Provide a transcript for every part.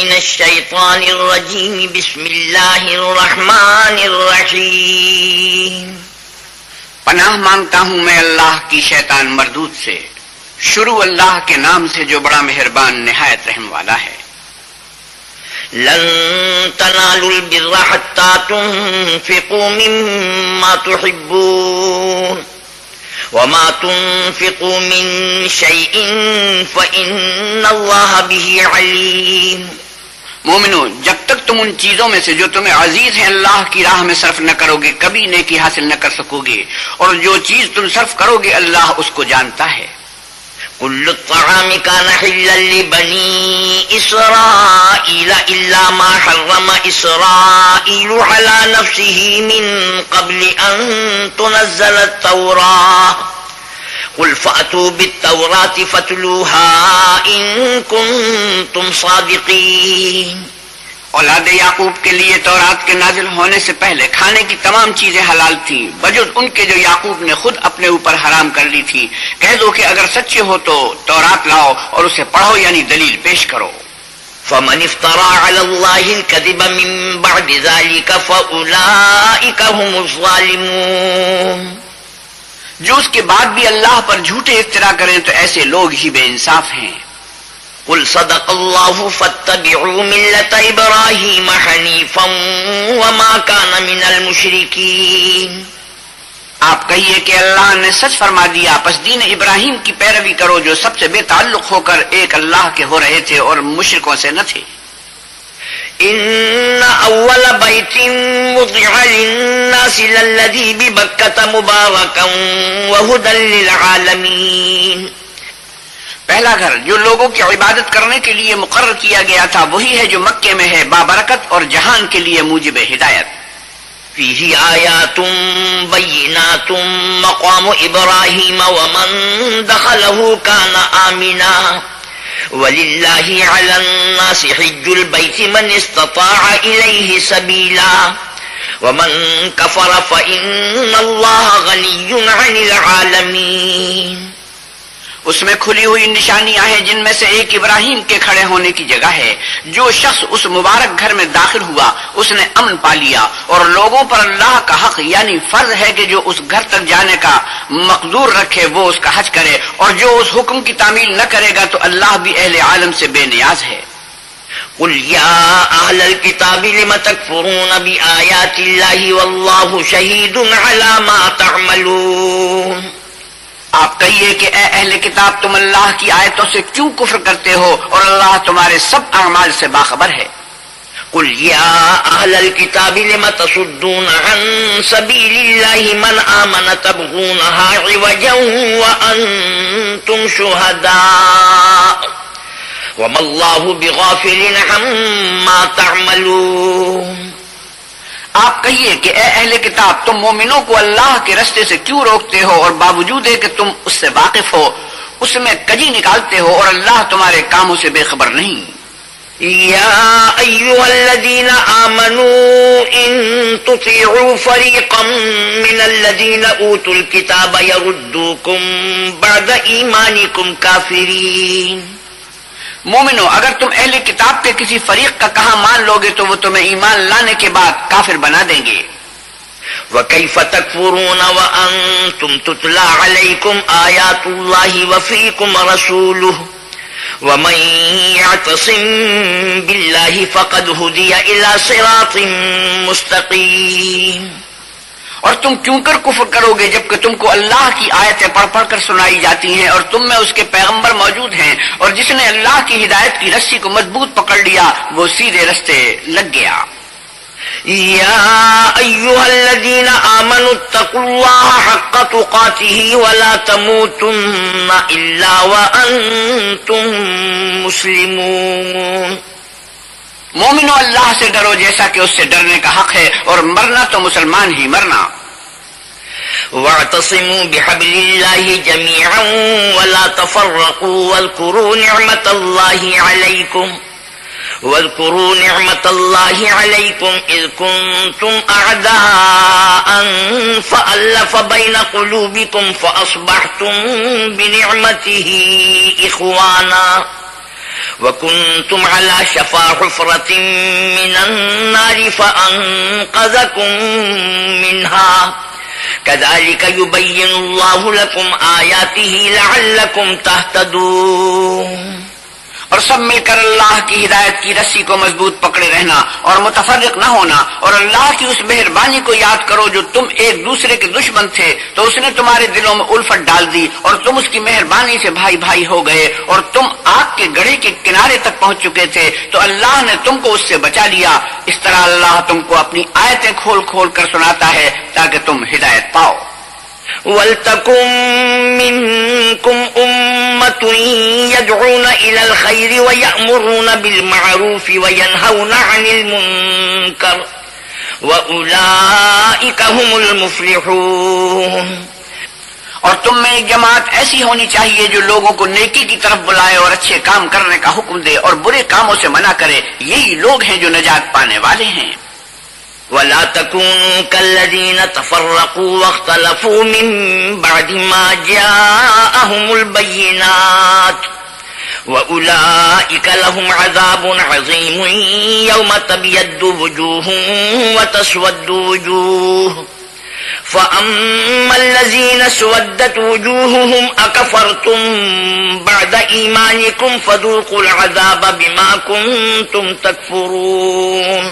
من الشیطان الرجیم بسم اللہ الرحمن الرحیم پناہ مانگتا ہوں میں اللہ کی شیطان مردود سے، شروع اللہ کے نام سے جو بڑا مہربان نہایت رحم والا ہے۔ لن تنالوا البر حتى تنفقوا مما تحبون وما تنفقوا من شيء فإن الله به عليم۔ مومنو، جب تک تم ان چیزوں میں سے جو تمہیں عزیز ہیں اللہ کی راہ میں صرف نہ کرو گے کبھی نیکی حاصل نہ کر سکو گے، اور جو چیز تم صرف کرو گے اللہ اس کو جانتا ہے۔ كل الطعام كان حلا لبني إسرائيل إلا ما حرم إسرائيل على نفسه من قبل أن تنزل التوراة قل فأتوا بالتوراة فاتلوها إن كنتم صادقين۔ اولاد یعقوب کے لیے تورات کے نازل ہونے سے پہلے کھانے کی تمام چیزیں حلال تھیں بجز ان کے جو یعقوب نے خود اپنے اوپر حرام کر لی تھی۔ کہہ دو کہ اگر سچے ہو تو تورات لاؤ اور اسے پڑھو، یعنی دلیل پیش کرو۔ فمن افترى على الله الكذب من بعد ذلك فأولئك هم الظالمون۔ جو اس کے بعد بھی اللہ پر جھوٹے افترا کریں تو ایسے لوگ ہی بے انصاف ہیں۔ قل صدق الله فاتبعوا ملة إبراهيم حنيفا وما كان من المشركين۔ آپ کہیے کہ اللہ نے سچ فرما دیا، پس دین ابراہیم کی پیروی کرو جو سب سے بے تعلق ہو کر ایک اللہ کے ہو رہے تھے اور مشرکوں سے نہ تھے۔ ان اول بیت وضع للناس للذی ببکۃ مبارکا وہدی للعالمین۔ پہلا گھر جو لوگوں کی عبادت کرنے کے لیے مقرر کیا گیا تھا وہی ہے جو مکے میں ہے، بابرکت اور جہان کے لیے موجب ہدایت۔ فیہ آیات بینات مقام ابراہیم ومن دخلہ کان آمنا وللہ علی الناس حج البیت من استطاع الیہ سبیلا ومن کفر فإن اللہ غنی عن العالمین۔ اس میں کھلی ہوئی نشانیاں ہیں جن میں سے ایک ابراہیم کے کھڑے ہونے کی جگہ ہے۔ جو شخص اس مبارک گھر میں داخل ہوا اس نے امن پا لیا، اور لوگوں پر اللہ کا حق یعنی فرض ہے کہ جو اس گھر تک جانے کا مقدور رکھے وہ اس کا حج کرے، اور جو اس حکم کی تعمیل نہ کرے گا تو اللہ بھی اہل عالم سے بے نیاز ہے۔ قل یا اہل الکتاب لم تکفرون بآیات اللہ واللہ شہید علی ما تعملون۔ آپ کہیے کہ اے اہل کتاب تم اللہ کی آیتوں سے کیوں کفر کرتے ہو اور اللہ تمہارے سب اعمال سے باخبر ہے۔ قل یا اہل الکتاب لم تصدون عن سبیل اللہ من آمن تبغونها عوجا وانتم شہداء وما اللہ بغافل عما تعملون۔ آپ کہیے کہ اے اہل کتاب تم مومنوں کو اللہ کے رستے سے کیوں روکتے ہو اور باوجود ہے کہ تم اس سے واقف ہو اس میں کجی نکالتے ہو اور اللہ تمہارے کاموں سے بے خبر نہیں۔ یا ایھا الذین آمنوا ان تطیعوا فریقا من الذین اوتوا الکتاب یردوکم بعد ایمانکم کافرین۔ مومنو، اگر تم اہل کتاب کے کسی فریق کا کہا مان لوگے تو وہ تمہیں ایمان لانے کے بعد کافر بنا دیں گے۔ وَكَيْفَ تَكْفُرُونَ وَأَنْتُمْ تُتْلَى عَلَيْكُمْ آيَاتُ اللَّهِ وَفِيكُمْ رَسُولُهُ وَمَنْ يَعْتَصِمْ بِاللَّهِ فَقَدْ هُدِيَ إِلَى صِرَاطٍ مُسْتَقِيمٍ۔ اور تم کیوں کر کفر کرو گے جبکہ تم کو اللہ کی آیتیں پڑھ پڑھ کر سنائی جاتی ہیں اور تم میں اس کے پیغمبر موجود ہیں، اور جس نے اللہ کی ہدایت کی رسی کو مضبوط پکڑ لیا وہ سیدھے رستے لگ گیا۔ یا ایھا الذین آمنوا اتقوا اللہ حق تقاتہ ولا تموتن الا وانتم مسلمون۔ مومنو، اللہ سے ڈرو جیسا کہ اس سے ڈرنے کا حق ہے، اور مرنا تو مسلمان ہی مرنا۔ واعتصموا بحبل اللہ جميعا ولا تفرقوا واذكروا نعمة الله عليكم إذ كنتم أعداء فألف بين قلوبكم فأصبحتم بنعمته إخوانا وَكُنْتُمْ عَلَى شَفَا حُفْرَةٍ مِّنَ النَّارِ فَأَنْقَذَكُم مِّنْهَا كَذَلِكَ يُبَيِّنُ اللَّهُ لَكُمْ آيَاتِهِ لَعَلَّكُمْ تَهْتَدُونَ۔ اور سب مل کر اللہ کی ہدایت کی رسی کو مضبوط پکڑے رہنا اور متفرق نہ ہونا، اور اللہ کی اس مہربانی کو یاد کرو جو تم ایک دوسرے کے دشمن تھے تو اس نے تمہارے دلوں میں الفت ڈال دی اور تم اس کی مہربانی سے بھائی بھائی ہو گئے، اور تم آگ کے گڑھے کے کنارے تک پہنچ چکے تھے تو اللہ نے تم کو اس سے بچا لیا۔ اس طرح اللہ تم کو اپنی آیتیں کھول کھول کر سناتا ہے تاکہ تم ہدایت پاؤ۔ وَلْتَكُن مِّنكُمْ أُمَّةٌ يَدْعُونَ إِلَى الْخَيْرِ وَيَأْمُرُونَ بِالْمَعْرُوفِ وَيَنْهَوْنَ عَنِ الْمُنكَرِ وَأُولَئِكَ هُمُ الْمُفْلِحُونَ۔ اور تم میں ایک جماعت ایسی ہونی چاہیے جو لوگوں کو نیکی کی طرف بلائے اور اچھے کام کرنے کا حکم دے اور برے کاموں سے منع کرے، یہی لوگ ہیں جو نجات پانے والے ہیں۔ وَلَا تَكُونُوا كَالَّذِينَ تَفَرَّقُوا وَاخْتَلَفُوا مِن بَعْدِ مَا جَاءَهُمُ الْبَيِّنَاتُ وَأُولَئِكَ لَهُمْ عَذَابٌ عَظِيمٌ يَوْمَ تَبْيَضُّ وُجُوهٌ وَتَسْوَدُّ وُجُوهٌ فَأَمَّا الَّذِينَ اسْوَدَّتْ وُجُوهُهُمْ أَكَفَرْتُمْ بَعْدَ إِيمَانِكُمْ فَذُوقُوا الْعَذَابَ بِمَا كُنتُمْ تَكْفُرُونَ۔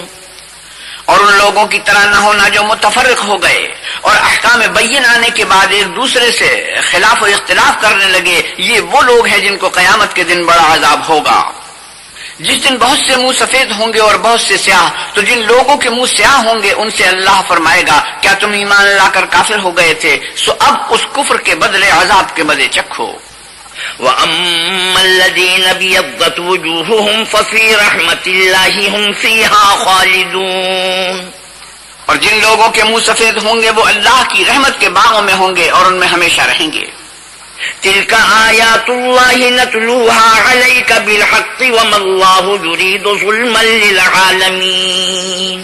اور ان لوگوں کی طرح نہ ہونا جو متفرق ہو گئے اور احکام بین آنے کے بعد ایک دوسرے سے خلاف و اختلاف کرنے لگے، یہ وہ لوگ ہیں جن کو قیامت کے دن بڑا عذاب ہوگا۔ جس دن بہت سے منہ سفید ہوں گے اور بہت سے سیاہ، تو جن لوگوں کے منہ سیاہ ہوں گے ان سے اللہ فرمائے گا کیا تم ایمان لا کر کافر ہو گئے تھے؟ سو اب اس کفر کے بدلے عذاب کے مزے چکھو۔ وَأَمَّا الَّذِينَ ابْيَضَّتْ وُجُوهُهُمْ فَفِي رَحْمَةِ اللَّهِ هُمْ فِيهَا خَالِدُونَ۔ اور جن لوگوں کے منہ سفید ہوں گے وہ اللہ کی رحمت کے باغوں میں ہوں گے اور ان میں ہمیشہ رہیں گے۔ تِلْكَ آيَاتُ اللَّهِ نَتْلُوهَا عَلَيْكَ بِالْحَقِّ وَمَا اللَّهُ يُرِيدُ ظُلْمًا لِلْعَالَمِينَ۔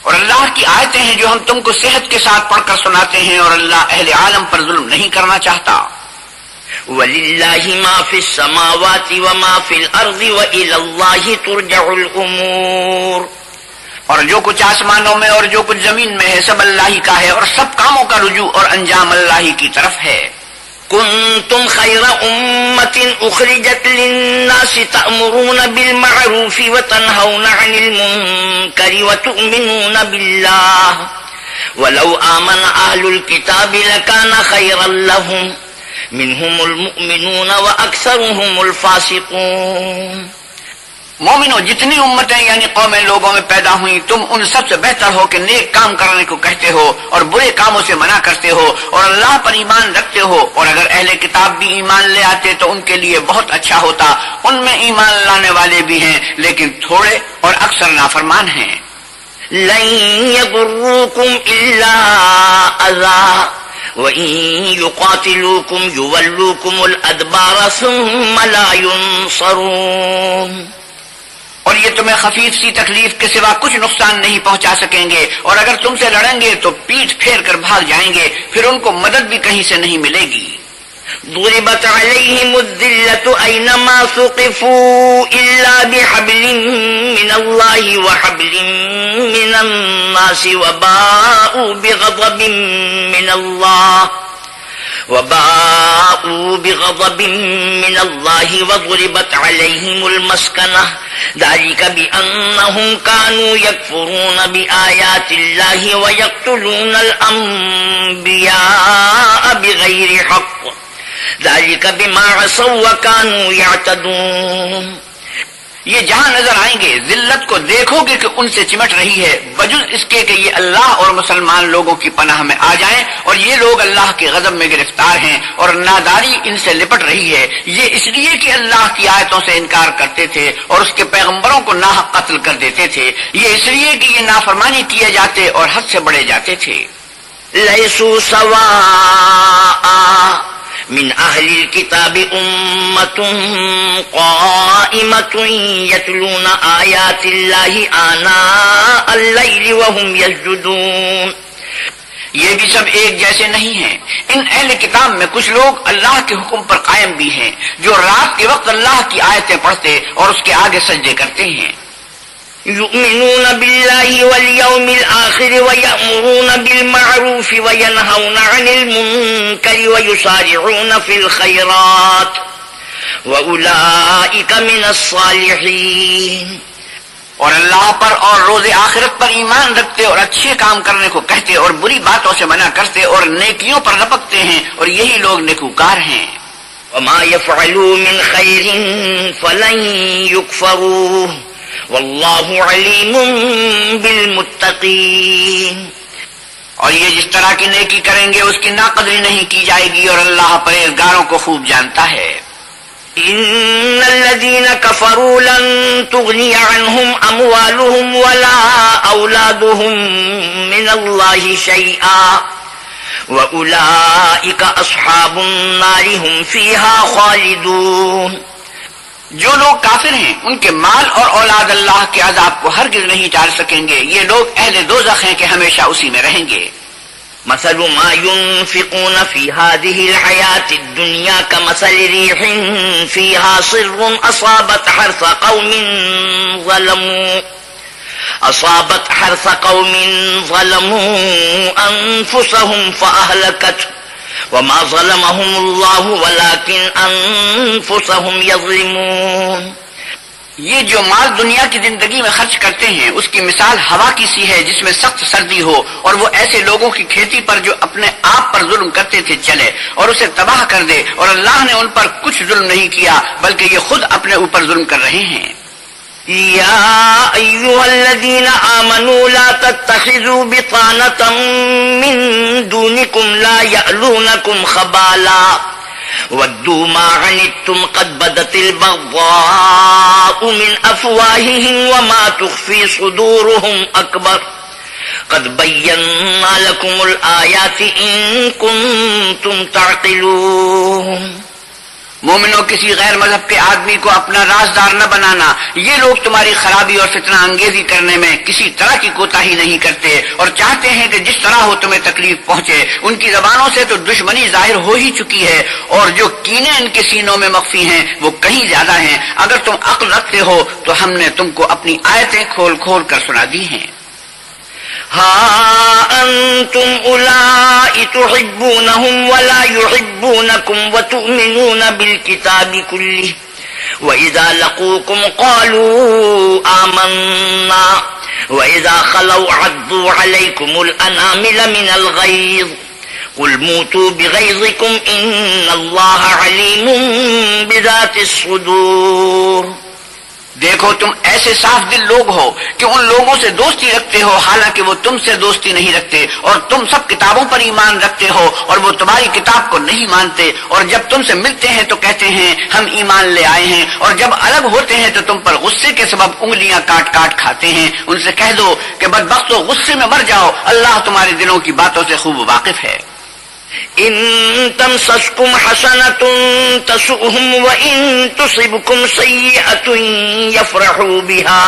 اور اللہ کی آیتیں ہیں جو ہم تم کو صحت کے ساتھ پڑھ کر سناتے ہیں، اور اللہ اہل عالم پر ظلم نہیں کرنا چاہتا۔ وَلِلَّهِ مَا فِي السَّمَاوَاتِ وَمَا فِي الْأَرْضِ وَإِلَى اللَّهِ تُرْجَعُ الْأُمُورُ۔ اور جو کچھ آسمانوں میں اور جو کچھ زمین میں ہے سب اللہ ہی کا ہے، اور سب کاموں کا رجوع اور انجام اللہ ہی کی طرف ہے۔ كنتم خير أمة أخرجت للناس تأمرون بالمعروف وتنهون عن المنكر وتؤمنون بالله ولو آمن أهل الكتاب لكان خيرا لهم منهم المؤمنون وأكثرهم الفاسقون۔ مومنوں، جتنی امتیں یعنی قومیں لوگوں میں پیدا ہوئیں، تم ان سب سے بہتر ہو کہ نیک کام کرنے کو کہتے ہو اور برے کاموں سے منع کرتے ہو اور اللہ پر ایمان رکھتے ہو، اور اگر اہل کتاب بھی ایمان لے آتے تو ان کے لیے بہت اچھا ہوتا۔ ان میں ایمان لانے والے بھی ہیں لیکن تھوڑے اور اکثر نافرمان ہیں۔ لن يضروكم إلا أذى وَإِن يُقَاتِلُوكُمْ يُوَلُّوكُمُ الْأَدْبَارَ ثُمَّ لَا يُنصَرُونَ۔ اور یہ تمہیں خفیف سی تکلیف کے سوا کچھ نقصان نہیں پہنچا سکیں گے، اور اگر تم سے لڑیں گے تو پیٹھ پھیر کر بھاگ جائیں گے، پھر ان کو مدد بھی کہیں سے نہیں ملے گی۔ ضربت عليهم الذلة أينما ثقفوا إلا بحبل من الله وحبل من الناس وباءوا بغضب من الله وضربت عليهم المسكنة ذلك بأنهم كانوا يكفرون بآيات الله ويقتلون الأنبياء بغير حق ذلك بما عصوا وكانوا يعتدون۔ یہ جہاں نظر آئیں گے ذلت کو دیکھو گے کہ ان سے چمٹ رہی ہے، بجز اس کے کہ یہ اللہ اور مسلمان لوگوں کی پناہ میں آ جائیں، اور یہ لوگ اللہ کے غضب میں گرفتار ہیں اور ناداری ان سے لپٹ رہی ہے۔ یہ اس لیے کہ اللہ کی آیتوں سے انکار کرتے تھے اور اس کے پیغمبروں کو ناحق قتل کر دیتے تھے، یہ اس لیے کہ یہ نافرمانی کیے جاتے اور حد سے بڑھے جاتے تھے۔ لیسوا سواء من أهل الكتاب أمة قائمة يتلون آيات الله آناء الليل وهم يسجدون۔ یہ بھی سب ایک جیسے نہیں ہیں۔ ان اہل کتاب میں کچھ لوگ اللہ کے حکم پر قائم بھی ہیں، جو رات کے وقت اللہ کی آیتیں پڑھتے اور اس کے آگے سجدے کرتے ہیں۔ يؤمنون بالله واليوم الآخر ويأمرون بالمعروف وينهون عن المنكر ويسارعون في الخيرات وأولئك من الصالحين۔ اور اللہ پر اور روز آخرت پر ایمان رکھتے اور اچھے کام کرنے کو کہتے اور بری باتوں سے منع کرتے اور نیکیوں پر لپکتے ہیں، اور یہی لوگ نیکوکار ہیں۔ وما يفعلوا من خير فلن يكفروه واللہ علیم بالمتقین۔ اور یہ جس طرح کی نیکی کریں گے اس کی ناقدری نہیں کی جائے گی، اور اللہ پرہیزگاروں کو خوب جانتا ہے۔ ان الذين كفروا لن تغني عنهم اموالهم ولا اولادهم من الله شيئا واولئك اصحاب النار هم فيها خالدون۔ جو لوگ کافر ہیں ان کے مال اور اولاد اللہ کے عذاب کو ہرگز نہیں ٹال سکیں گے، یہ لوگ اہل دوزخ ہیں کہ ہمیشہ اسی میں رہیں گے۔ مثل ما ينفقون في هذه الحياة الدنيا كمثل ريح فيها صر أصابت حرث قوم ظلموا أنفسهم فأهلكته وما ظلمهم الله ولكن أنفسهم يظلمون۔ یہ جو مال دنیا کی زندگی میں خرچ کرتے ہیں اس کی مثال ہوا کی سی ہے جس میں سخت سردی ہو، اور وہ ایسے لوگوں کی کھیتی پر جو اپنے آپ پر ظلم کرتے تھے چلے اور اسے تباہ کر دے، اور اللہ نے ان پر کچھ ظلم نہیں کیا بلکہ یہ خود اپنے اوپر ظلم کر رہے ہیں۔ يا أيها الذين آمنوا لا تتخذوا بطانة من دونكم لا يألونكم خبالا ودوا ما عنتم قد بدت البغضاء من أفواههم وما تخفي صدورهم أكبر قد بينا لكم الآيات إن كنتم تعقلون۔ مومنوں، کسی غیر مذہب کے آدمی کو اپنا رازدار نہ بنانا، یہ لوگ تمہاری خرابی اور فتنہ انگیزی کرنے میں کسی طرح کی کوتاہی نہیں کرتے اور چاہتے ہیں کہ جس طرح ہو تمہیں تکلیف پہنچے۔ ان کی زبانوں سے تو دشمنی ظاہر ہو ہی چکی ہے، اور جو کینے ان کے سینوں میں مخفی ہیں وہ کہیں زیادہ ہیں۔ اگر تم عقل رکھتے ہو تو ہم نے تم کو اپنی آیتیں کھول کھول کر سنا دی ہیں۔ ها أنتم أولئك تحبونهم ولا يحبونكم وتؤمنون بالكتاب كله وإذا لقوكم قالوا آمنا وإذا خلوا عضوا عليكم الأنامل من الغيظ قل موتوا بغيظكم إن الله عليم بذات الصدور۔ دیکھو، تم ایسے صاف دل لوگ ہو کہ ان لوگوں سے دوستی رکھتے ہو حالانکہ وہ تم سے دوستی نہیں رکھتے، اور تم سب کتابوں پر ایمان رکھتے ہو اور وہ تمہاری کتاب کو نہیں مانتے، اور جب تم سے ملتے ہیں تو کہتے ہیں ہم ایمان لے آئے ہیں، اور جب الگ ہوتے ہیں تو تم پر غصے کے سبب انگلیاں کاٹ کاٹ کھاتے ہیں۔ ان سے کہہ دو کہ بدبختو، غصے میں مر جاؤ، اللہ تمہارے دلوں کی باتوں سے خوب واقف ہے۔ إن تمسسكم حسنة تسؤهم وإن تصبكم سيئة يفرحوا بها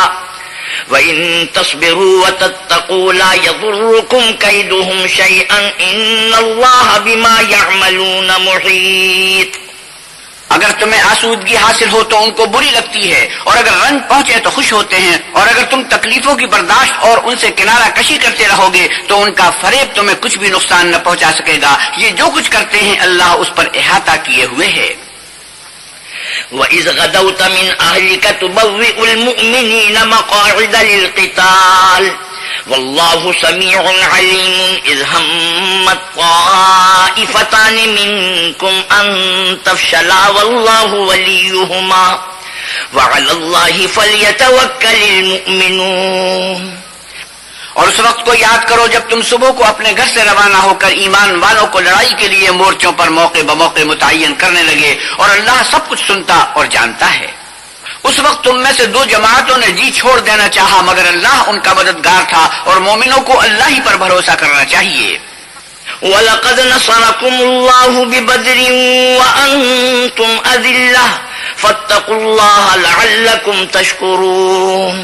وإن تصبروا وتتقوا لا يضركم كيدهم شيئا إن الله بما يعملون محيط۔ اگر تمہیں آسودگی حاصل ہو تو ان کو بری لگتی ہے، اور اگر رنج پہنچے تو خوش ہوتے ہیں، اور اگر تم تکلیفوں کی برداشت اور ان سے کنارہ کشی کرتے رہو گے تو ان کا فریب تمہیں کچھ بھی نقصان نہ پہنچا سکے گا۔ یہ جو کچھ کرتے ہیں اللہ اس پر احاطہ کیے ہوئے ہے۔ وَإِذْ غَدَوْتَ مِنْ أَهْلِكَ تُبَوِّئُ الْمُؤْمِنِينَ مَقَاعِدَ لِلْقِتَالِ واللہ سمیع علیم اذ ہمت طائفتان منکم ان تفشلا واللہ ولیہما وعلی اللہ فلیتوکل المؤمنون۔ اور اس وقت کو یاد کرو جب تم صبح کو اپنے گھر سے روانہ ہو کر ایمان والوں کو لڑائی کے لیے مورچوں پر موقع بموقع متعین کرنے لگے، اور اللہ سب کچھ سنتا اور جانتا ہے۔ اس وقت تم میں سے دو جماعتوں نے جی چھوڑ دینا چاہا مگر اللہ ان کا مددگار تھا، اور مومنوں کو اللہ ہی پر بھروسہ کرنا چاہیے۔ وَلَقَدْ نَصَرَكُمُ اللَّهُ بِبَدْرٍ وَأَنْتُمْ أَذِلَّةٌ فَاتَّقُوا اللَّهَ لَعَلَّكُمْ تَشْكُرُونَ۔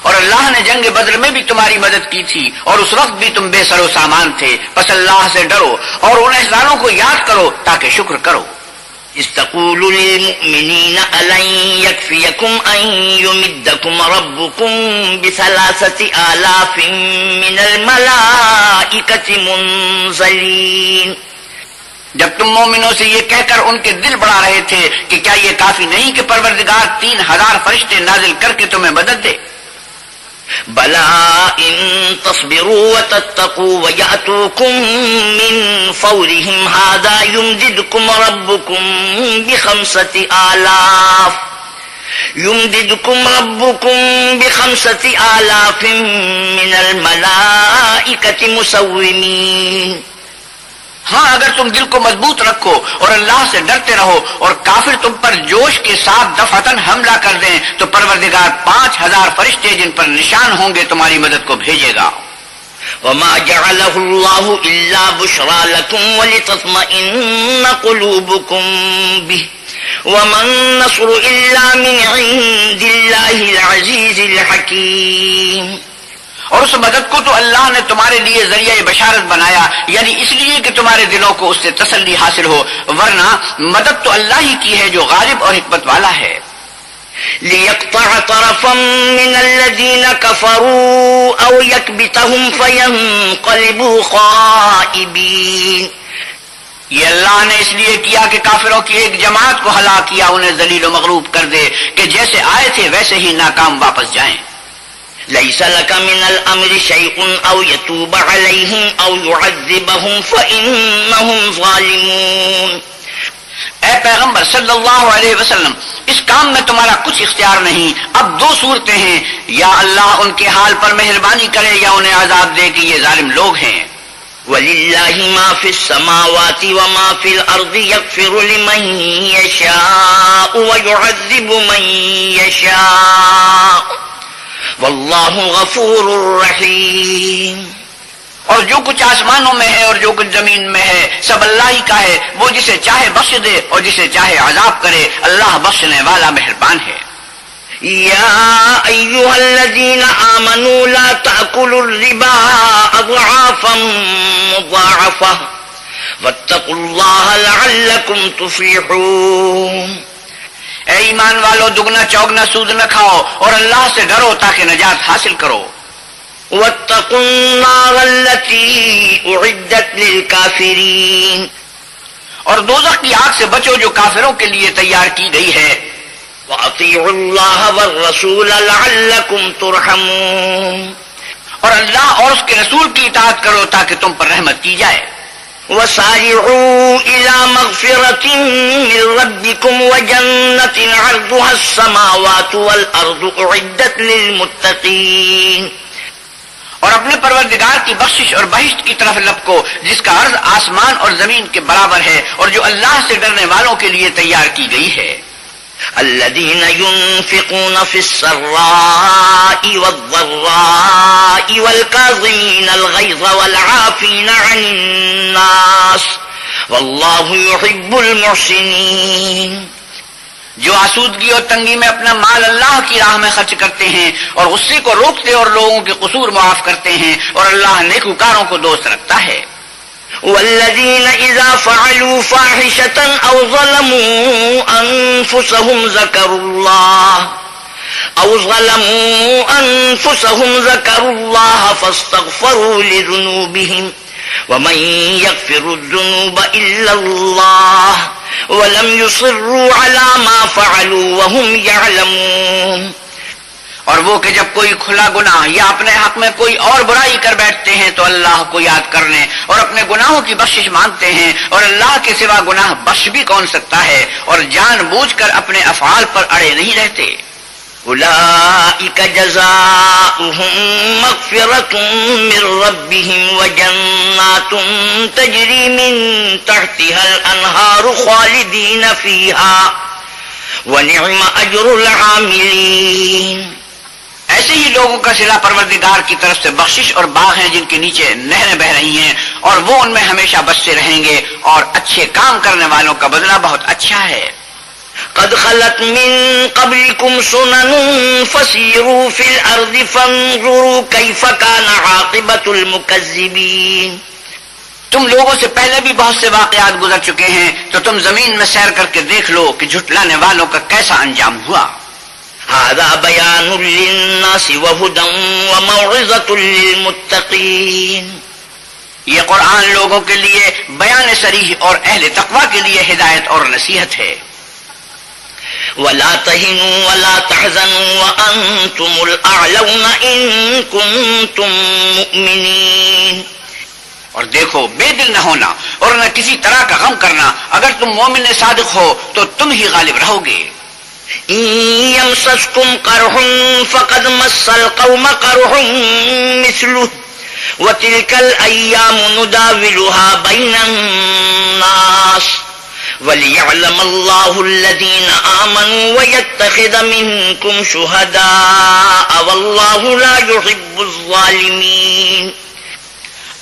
اور اللہ نے جنگ بدر میں بھی تمہاری مدد کی تھی اور اس وقت بھی تم بے سر و سامان تھے، پس اللہ سے ڈرو اور ان احسانوں کو یاد کرو تاکہ شکر کرو۔ إذ تقول للمؤمنين ألن يكفيكم أن يمدكم ربكم ب3,000 من الملائكة منزلين۔ جب تم مومنوں سے یہ کہہ کر ان کے دل بڑھا رہے تھے کہ کیا یہ کافی نہیں کہ پروردگار 3,000 فرشتے نازل کر کے تمہیں مدد دے؟ بلى إن تصبروا وتتقوا ويأتوكم من فورهم هذا يمددكم ربكم ب5,000 من الملائكة مسومين۔ ہاں اگر تم دل کو مضبوط رکھو اور اللہ سے ڈرتے رہو اور کافر تم پر جوش کے ساتھ دفعتاً حملہ کر دیں تو پروردگار 5,000 فرشتے جن پر نشان ہوں گے تمہاری مدد کو بھیجے گا۔ وما جعله الله إلا بشرى لكم ولتطمئن قلوبكم به وما النصر إلا من عند الله العزيز الحكيم۔ اور اس مدد کو تو اللہ نے تمہارے لیے ذریعہ بشارت بنایا، یعنی اس لیے کہ تمہارے دلوں کو اس سے تسلی حاصل ہو، ورنہ مدد تو اللہ ہی کی ہے جو غالب اور حکمت والا ہے۔ ليقطع طرفا من الذين كفروا أو يكبتهم فينقلبوا خائبين۔ یہ اللہ نے اس لیے کیا کہ کافروں کی ایک جماعت کو ہلاک کیا، انہیں ذلیل و مغلوب کر دے کہ جیسے آئے تھے ویسے ہی ناکام واپس جائیں۔ ليس لك من الأمر شيء أو يتوب عليهم أو يعذبهم فإنهم ظالمون۔ اے پیغمبر صلی اللہ علیہ وسلم، اس کام میں تمہارا کچھ اختیار نہیں۔ اب 2 صورتیں ہیں، یا اللہ ان کے حال پر مہربانی کرے یا انہیں عذاب دے کہ یہ ظالم لوگ ہیں۔ وَلِلَّهِ مَا فِي السَّمَاوَاتِ وَمَا فِي الْأَرْضِ يَغْفِرُ لِمَن يَشَاءُ وَيُعَذِّبُ مَن يَشَاءُ وَاللَّهُ غَفُورٌ رَحِيمٌ۔ اور جو کچھ آسمانوں میں ہے اور جو کچھ زمین میں ہے سب اللہ ہی کا ہے، وہ جسے چاہے بخش دے اور جسے چاہے عذاب کرے، اللہ بخشنے والا مہربان ہے۔ يا أيها الذين آمنوا لا تأكلوا الربا أضعافا مضاعفة واتقوا الله لعلكم تفلحون۔ اے ایمان والو، دگنا چوگنا سود نہ کھاؤ اور اللہ سے ڈرو تاکہ نجات حاصل کرو۔ واتقوا النار التي أعدت للكافرين۔ اور دوزخ کی آگ سے بچو جو کافروں کے لیے تیار کی گئی ہے۔ وَأَطِيعُوا اللَّهَ وَالرَّسُولَ لَعَلَّكُمْ تُرْحَمُونَ۔ اور اللہ اور اس کے رسول کی اطاعت کرو تاکہ تم پر رحمت کی جائے۔ وَسَارِعُوا إِلَى مَغْفِرَةٍ مِّن رَّبِّكُمْ وَجَنَّةٍ عَرْضُهَا السَّمَاوَاتُ وَالْأَرْضُ أُعِدَّتْ لِلْمُتَّقِينَ۔ اور اپنے پروردگار کی بخشش اور بہشت کی طرف لپکو جس کا عرض آسمان اور زمین کے برابر ہے اور جو اللہ سے ڈرنے والوں کے لیے تیار کی گئی ہے۔ الذين ينفقون في السراء والضراء والكاظمين الغيظ والعافين عن الناس والله يحب المحسنين۔ جو آسودگی اور تنگی میں اپنا مال اللہ کی راہ میں خرچ کرتے ہیں اور غصے کو روکتے اور لوگوں کے قصور معاف کرتے ہیں، اور اللہ نیکوکاروں کو دوست رکھتا ہے۔ والذين إذا فعلوا فاحشة أو ظلموا أنفسهم ذكروا الله فاستغفروا لذنوبهم ومن يغفر الذنوب إلا الله ولم يصروا على ما فعلوا وهم يعلمون۔ اور وہ کہ جب کوئی کھلا گناہ یا اپنے حق میں کوئی اور برائی کر بیٹھتے ہیں تو اللہ کو یاد کرنے اور اپنے گناہوں کی بخشش مانگتے ہیں، اور اللہ کے سوا گناہ بخش بھی کون سکتا ہے، اور جان بوجھ کر اپنے افعال پر اڑے نہیں رہتے۔ أولئك جزاؤهم مغفرة من ربهم وجنات تجري من تحتها الأنهار خالدين فيها ونعم أجر العاملين۔ ایسے ہی لوگوں کا صلہ پروردگار کی طرف سے بخشش اور باغ ہیں جن کے نیچے نہریں بہ رہی ہیں، اور وہ ان میں ہمیشہ بستے رہیں گے، اور اچھے کام کرنے والوں کا بدلہ بہت اچھا ہے۔ قد خلت من قبلكم سنن فسيروا في الأرض فانظروا كيف كان عاقبة المكذبين. تم لوگوں سے پہلے بھی بہت سے واقعات گزر چکے ہیں، تو تم زمین میں سیر کر کے دیکھ لو کہ جھٹلانے والوں کا کیسا انجام ہوا. هذا بيان للناس وهدى وموعظة للمتقين. یہ قرآن لوگوں کے لیے بیان صریح اور اہل تقوی کے لیے ہدایت اور نصیحت ہے. ولا تهنوا ولا تحزنوا وأنتم الأعلون إن كنتم مؤمنين. اور دیکھو، بے دل نہ ہونا اور نہ کسی طرح کا غم کرنا، اگر تم مومن صادق ہو تو تم ہی غالب رہو گے. إن يمسسكم قرح فقد مس القوم قرح مثله وتلك الأيام نداولها بين الناس وليعلم الله الذين آمنوا ويتخذ منكم شهداء والله لا يحب الظالمين.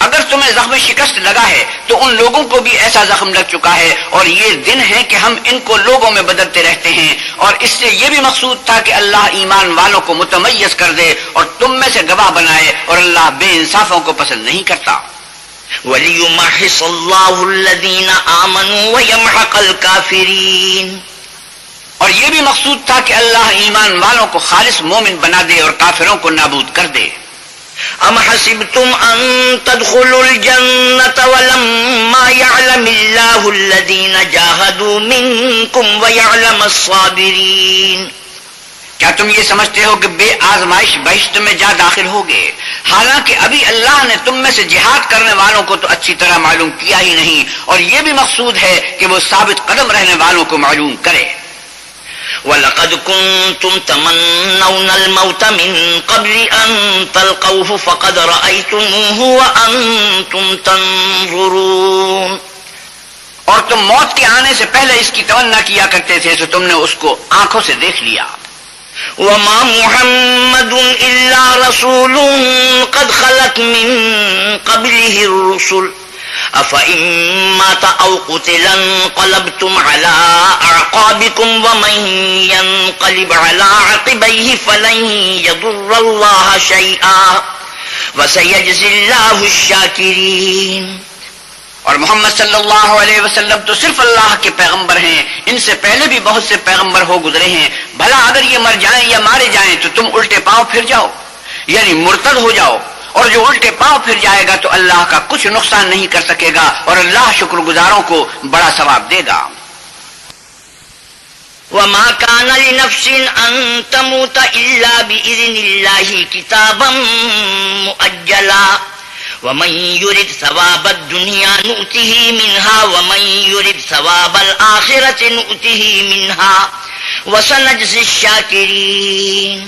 اگر تمہیں زخم شکست لگا ہے تو ان لوگوں کو بھی ایسا زخم لگ چکا ہے، اور یہ دن ہے کہ ہم ان کو لوگوں میں بدلتے رہتے ہیں. اور اس سے یہ بھی مقصود تھا کہ اللہ ایمان والوں کو متمیز کر دے اور تم میں سے گواہ بنائے، اور اللہ بے انصافوں کو پسند نہیں کرتا. وَلِيُمَحِّصَ اللَّهُ الَّذِينَ آمَنُوا وَيَمْحَقَ الْكَافِرِينَ. اور یہ بھی مقصود تھا کہ اللہ ایمان والوں کو خالص مومن بنا دے اور کافروں کو نابود کر دے. أَمْ حَسِبْتُمْ أَن تَدْخُلُوا الْجَنَّةَ وَلَمَّا يَعْلَمِ اللَّهُ الَّذِينَ جَاهَدُوا مِنكُمْ وَيَعْلَمَ الصَّابِرِينَ. کیا تم یہ سمجھتے ہو کہ بے آزمائش بہشت میں جا داخل ہوگے، حالانکہ ابھی اللہ نے تم میں سے جہاد کرنے والوں کو تو اچھی طرح معلوم کیا ہی نہیں، اور یہ بھی مقصود ہے کہ وہ ثابت قدم رہنے والوں کو معلوم کرے. وَلَقَدْ كُنْتُمْ تَمَنَّوْنَ الْمَوْتَ مِنْ قَبْلِ أَنْ تَلْقَوْهُ فَقَدْ رَأَيْتُمُوهُ وَأَنْتُمْ تَنْظُرُونَ. اور تم موت کے آنے سے پہلے اس کی تمنا کیا کرتے تھے، تو تم نے اس کو آنکھوں سے دیکھ لیا. وَمَا مُحَمَّدٌ إِلَّا رَسُولٌ قَدْ خَلَتْ مِنْ قَبْلِهِ الرُّسُلُ أَفَإِن مَّاتَ أَوْ قُتِلَ انقَلَبْتُمْ عَلَىٰ أَعْقَابِكُمْ وَمَن يَنقَلِبْ عَلَىٰ عَقِبَيْهِ فَلَن يَضُرَّ اللَّهَ شَيْئًا وَسَيَجْزِي اللَّهُ الشَّاكِرِينَ. اور محمد صلی اللہ علیہ وسلم تو صرف اللہ کے پیغمبر ہیں، ان سے پہلے بھی بہت سے پیغمبر ہو گزرے ہیں. بھلا اگر یہ مر جائیں یا مارے جائیں تو تم الٹے پاؤں پھر جاؤ، یعنی مرتد ہو جاؤ، اور جو الٹے پاؤں پھر جائے گا تو اللہ کا کچھ نقصان نہیں کر سکے گا، اور اللہ شکر گزاروں کو بڑا ثواب دے گا. وَمَا كَانَ لِنَفْسٍ أَن تَمُوتَ إِلَّا بِإِذْنِ اللَّهِ كِتَابًا مُؤَجَّلًا وَمَن يُرِدْ ثَوَابَ الدُّنْيَا نُؤْتِهِ مِنْهَا وَمَن يُرِدْ ثَوَابَ الْآخِرَةِ نُؤْتِهِ مِنْهَا وَسَنَجْزِي الشَّاكِرِينَ.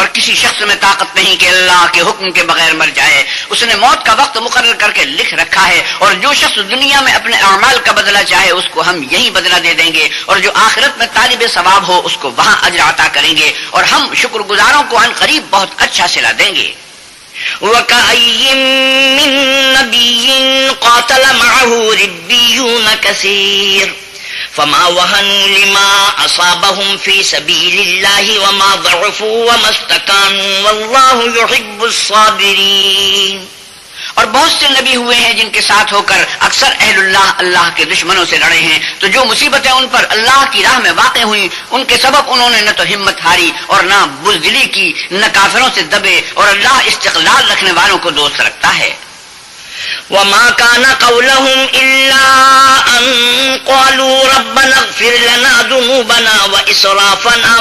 اور کسی شخص میں طاقت نہیں کہ اللہ کے حکم کے بغیر مر جائے. اس نے موت کا وقت مقرر کر کے لکھ رکھا ہے، اور جو شخص دنیا میں اپنے اعمال کا بدلہ چاہے اس کو ہم یہی بدلہ دے دیں گے، اور جو آخرت میں طالب ثواب ہو اس کو وہاں اجر عطا کریں گے، اور ہم شکر گزاروں کو عن قریب بہت اچھا صلہ دیں گے. وَكَأَيٍّن مِّن نَّبِيٍّ قَاتَلَ مَعَهُ رِبِّيُّونَ كَثِيرٌ فَمَا وَهَنُوا لِمَا أَصَابَهُمْ فِي سَبِيلِ اللَّهِ وَمَا ضَعُفُوا وَمَا اسْتَكَانُوا وَاللَّهُ يُحِبُّ الصَّابِرِينَ. اور بہت سے نبی ہوئے ہیں جن کے ساتھ ہو کر اکثر اہل اللہ کے دشمنوں سے لڑے ہیں، تو جو مصیبتیں ان پر اللہ کی راہ میں واقع ہوئیں ان کے سبب انہوں نے نہ تو ہمت ہاری اور نہ بزدلی کی، نہ کافروں سے دبے، اور اللہ استقلال رکھنے والوں کو دوست رکھتا ہے. وَمَا كَانَ قَوْلَهُمْ إِلَّا أَن قَالُوا رَبَّنَا اغْفِرْ لَنَا ذُنُوبَنَا وَإِسْرَافَنَا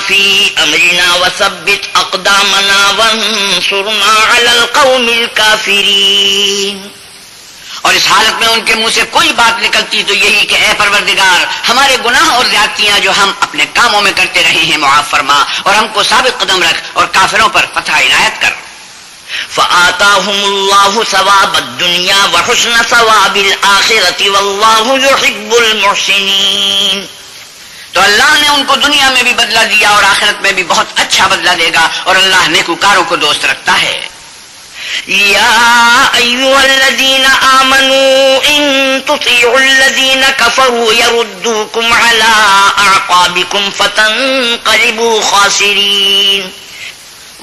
فِي أَمْرِنَا وَثَبِّتْ أَقْدَامَنَا وَانصُرْنَا عَلَى الْقَوْمِ الْكَافِرِينَ. اور اس حالت میں ان کے منہ سے کوئی بات نکلتی تو یہی کہ اے پروردگار، ہمارے گناہ اور زیادتیاں جو ہم اپنے کاموں میں کرتے رہے ہیں معاف فرما، اور ہم کو ثابت قدم رکھ اور کافروں پر فتح عنایت کر. فآتاهم الله ثواب الدنيا وحسن ثواب الآخرة والله يحب المحسنين. تو اللہ نے ان کو دنیا میں بھی بدلہ دیا اور آخرت میں بھی بہت اچھا بدلہ دے گا، اور اللہ نیکوکاروں کو دوست رکھتا ہے. يا أيها الذين آمنوا إن تطيعوا الذين كفروا يردوكم على أعقابكم فتنقلبوا خاسرين.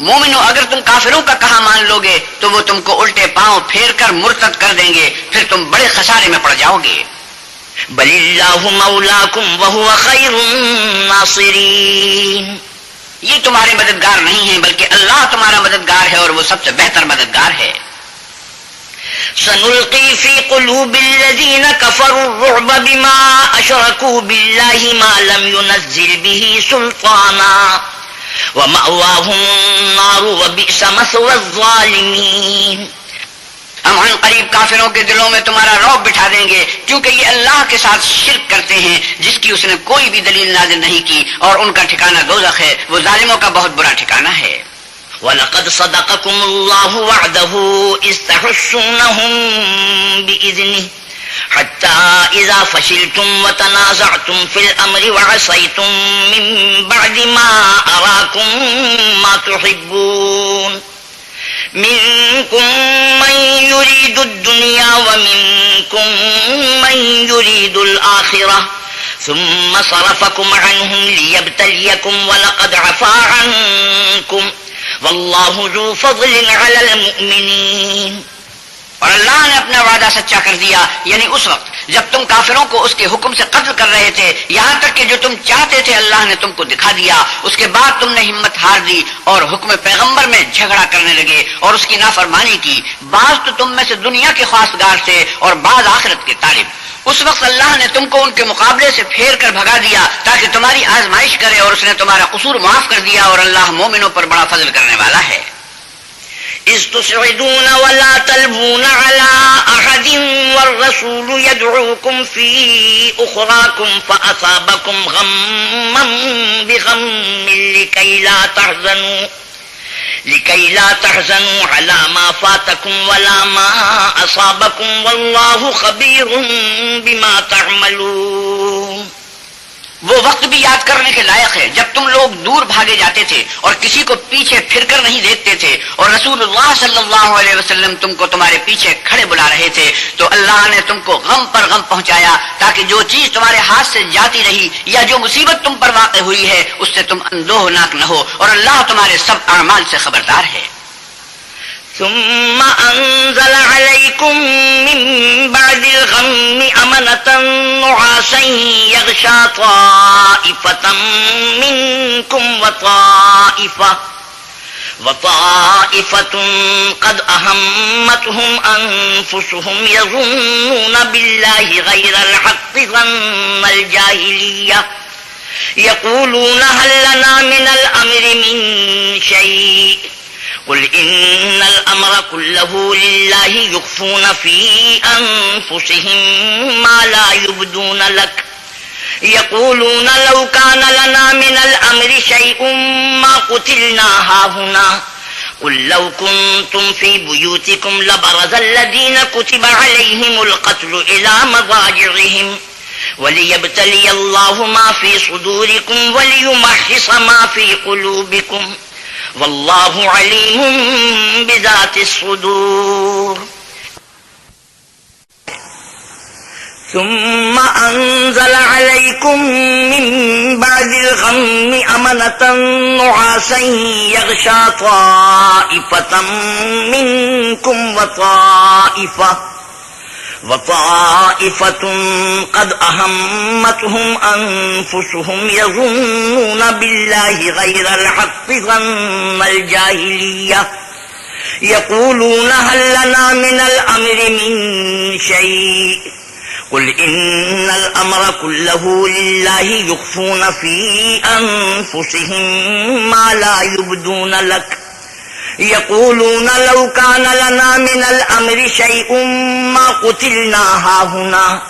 مومنو، اگر تم کافروں کا کہا مان لو گے تو وہ تم کو الٹے پاؤں پھیر کر مرتد کر دیں گے، پھر تم بڑے خسارے میں پڑ جاؤ گے. بل اللہ مولاکم وہو خیر الناصرین. یہ تمہارے مددگار نہیں ہیں بلکہ اللہ تمہارا مددگار ہے اور وہ سب سے بہتر مددگار ہے. سنلقی فی قلوب الذین کفروا الرعب بما اشرکوا باللہ ما لم ينزل به سلطانا ومأواهم النار وبئس مثوى الظالمین. ہم عن قریب کافروں کے دلوں میں تمہارا رعب بٹھا دیں گے کیونکہ یہ اللہ کے ساتھ شرک کرتے ہیں جس کی اس نے کوئی بھی دلیل نازل نہیں کی، اور ان کا ٹھکانہ دوزخ ہے، وہ ظالموں کا بہت برا ٹھکانہ ہے. وَلَقَدْ صَدَقَكُمُ اللَّهُ وَعْدَهُ إِذْ تَحُسُّونَهُم بِإِذْنِهِ حَتَّى إِذَا فَشِلْتُمْ وَتَنَازَعْتُمْ فِي الْأَمْرِ وَعَصَيْتُمْ مِنْ بَعْدِ مَا أَرَاكُمْ مَا تُحِبُّونَ منكم من يريد الدنيا ومنكم من يريد الآخرة ثم صرفكم عنهم ليبتليكم ولقد عفا عنكم والله ذو فضل على المؤمنين. اور اللہ نے اپنا وعدہ سچا کر دیا، یعنی اس وقت جب تم کافروں کو اس کے حکم سے قتل کر رہے تھے، یہاں تک کہ جو تم چاہتے تھے اللہ نے تم کو دکھا دیا. اس کے بعد تم نے ہمت ہار دی اور حکم پیغمبر میں جھگڑا کرنے لگے اور اس کی نافرمانی کی. بعض تو تم میں سے دنیا کے خواستگار تھے اور بعض آخرت کے طالب. اس وقت اللہ نے تم کو ان کے مقابلے سے پھیر کر بھگا دیا تاکہ تمہاری آزمائش کرے، اور اس نے تمہارا قصور معاف کر دیا، اور اللہ مومنوں پر بڑا فضل کرنے والا ہے. إذ تصعدون ولا تلوون على أحد والرسول يدعوكم في أخراكم فأصابكم غما بغم لكي لا تحزنوا على ما فاتكم ولا ما أصابكم والله خبير بما تعملون. وہ وقت بھی یاد کرنے کے لائق ہے جب تم لوگ دور بھاگے جاتے تھے اور کسی کو پیچھے پھر کر نہیں دیکھتے تھے، اور رسول اللہ صلی اللہ علیہ وسلم تم کو تمہارے پیچھے کھڑے بلا رہے تھے، تو اللہ نے تم کو غم پر غم پہنچایا تاکہ جو چیز تمہارے ہاتھ سے جاتی رہی یا جو مصیبت تم پر واقع ہوئی ہے اس سے تم اندوہناک نہ ہو، اور اللہ تمہارے سب اعمال سے خبردار ہے. ثم أنزل عليكم من بعد الغم أمنة نعاسا يغشى طائفة منكم وطائفة قد أهمتهم أنفسهم يظنون بالله غير الحق ظن الجاهلية يقولون هل لنا من الأمر من شيء قل إن الأمر كله لله يخفون في أنفسهم ما لا يبدون لك يقولون لو كان لنا من الأمر شيء ما قتلنا هاهنا قل لو كنتم في بيوتكم لبرز الذين كتب عليهم القتل إلى مضاجعهم وليبتلي الله ما في صدوركم وليمحص ما في قلوبكم واللہ علیم بذات الصدور. ثم انزل علیکم من بعد الغم امنة نعاسا یغشى طائفة منکم وطائفة قد أهمتهم أنفسهم يظنون بالله غير الحق ظن الجاهلية يقولون هل لنا من الأمر من شيء قل إن الأمر كله لله يخفون في أنفسهم ما لا يبدون لك يقولون لو كان لنا من الأمر شيء ما قتلنا هاهنا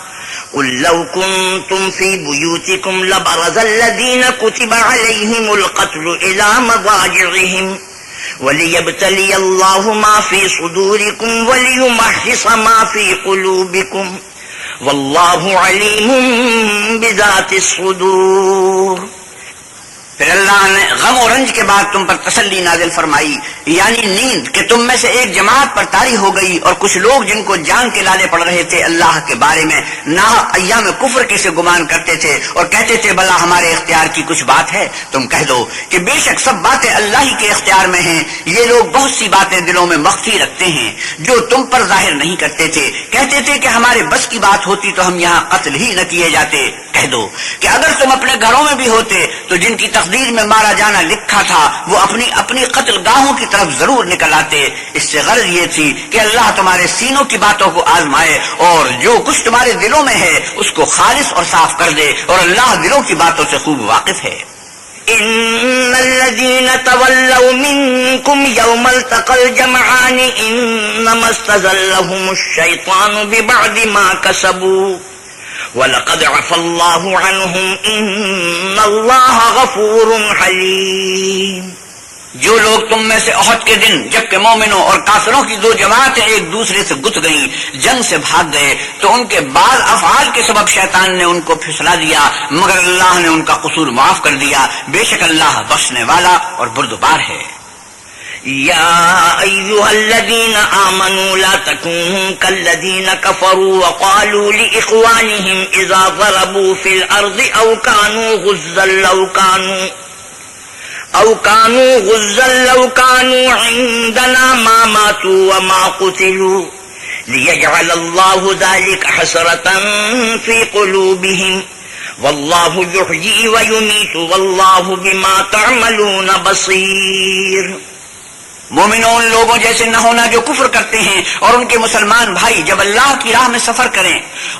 قل لو كنتم في بيوتكم لبرز الذين كتب عليهم القتل إلى مضاجعهم وليبتلي الله ما في صدوركم وليمحص ما في قلوبكم والله عليم بذات الصدور. پھر اللہ اللہ نے غم و رنج کے بعد تم پر تسلی نازل فرمائی، یعنی نیند کہ تم میں سے ایک جماعت پر طاری ہو گئی، اور کچھ لوگ جن کو جان کے لالے پڑ رہے تھے اللہ کے بارے میں ناحق ایام کفر کے سے گمان کرتے تھے اور کہتے تھے بھلا ہمارے اختیار کی کچھ بات ہے؟ تم کہہ دو کہ بے شک سب باتیں اللہ ہی کے اختیار میں ہیں، یہ لوگ بہت سی باتیں دلوں میں مخفی رکھتے ہیں جو تم پر ظاہر نہیں کرتے تھے، کہتے تھے کہ ہمارے بس کی بات ہوتی تو ہم یہاں قتل ہی نہ کیے جاتے۔ کہہ دو کہ اگر تم اپنے گھروں میں بھی ہوتے تو جن کی تقدیر میں مارا جانا لکھا تھا وہ اپنی اپنی قتل گاہوں کی طرف ضرور نکل آتے۔ اس سے غرض یہ تھی کہ اللہ تمہارے سینوں کی باتوں کو آزمائے اور جو کچھ تمہارے دلوں میں ہے اس کو خالص اور صاف کر دے، اور اللہ دلوں کی باتوں سے خوب واقف ہے۔ إن الذين تولوا منكم يوم التقى الجمعان إنما استزلهم الشيطان ببعض ما كسبوا وَلَقَدْ عَفَا اللَّهُ عَنْهُمْ إِنَّ اللَّهَ غَفُورٌ حَلِيمٌ۔ جو لوگ تم میں سے احد کے دن جبکہ مومنوں اور کافروں کی دو جماعتیں ایک دوسرے سے گت گئیں جنگ سے بھاگ گئے تو ان کے بعض افعال کے سبب شیطان نے ان کو پھسلا دیا، مگر اللہ نے ان کا قصور معاف کر دیا، بے شک اللہ بخشنے والا اور بردبار ہے۔ يا أيها الذين آمنوا لا تكونوا كالذين كفروا وقالوا لإخوانهم إذا ضربوا في الأرض أو كانوا غزا لو كانوا عندنا ما ماتوا وما قتلوا ليجعل الله ذلك حسرة في قلوبهم والله يحيي ويميت والله بما تعملون بصير۔ مومنوں ان لوگوں جیسے نہ ہونا جو کفر کرتے ہیں اور ان کے مسلمان بھائی جب اللہ کی راہ میں سفر کریں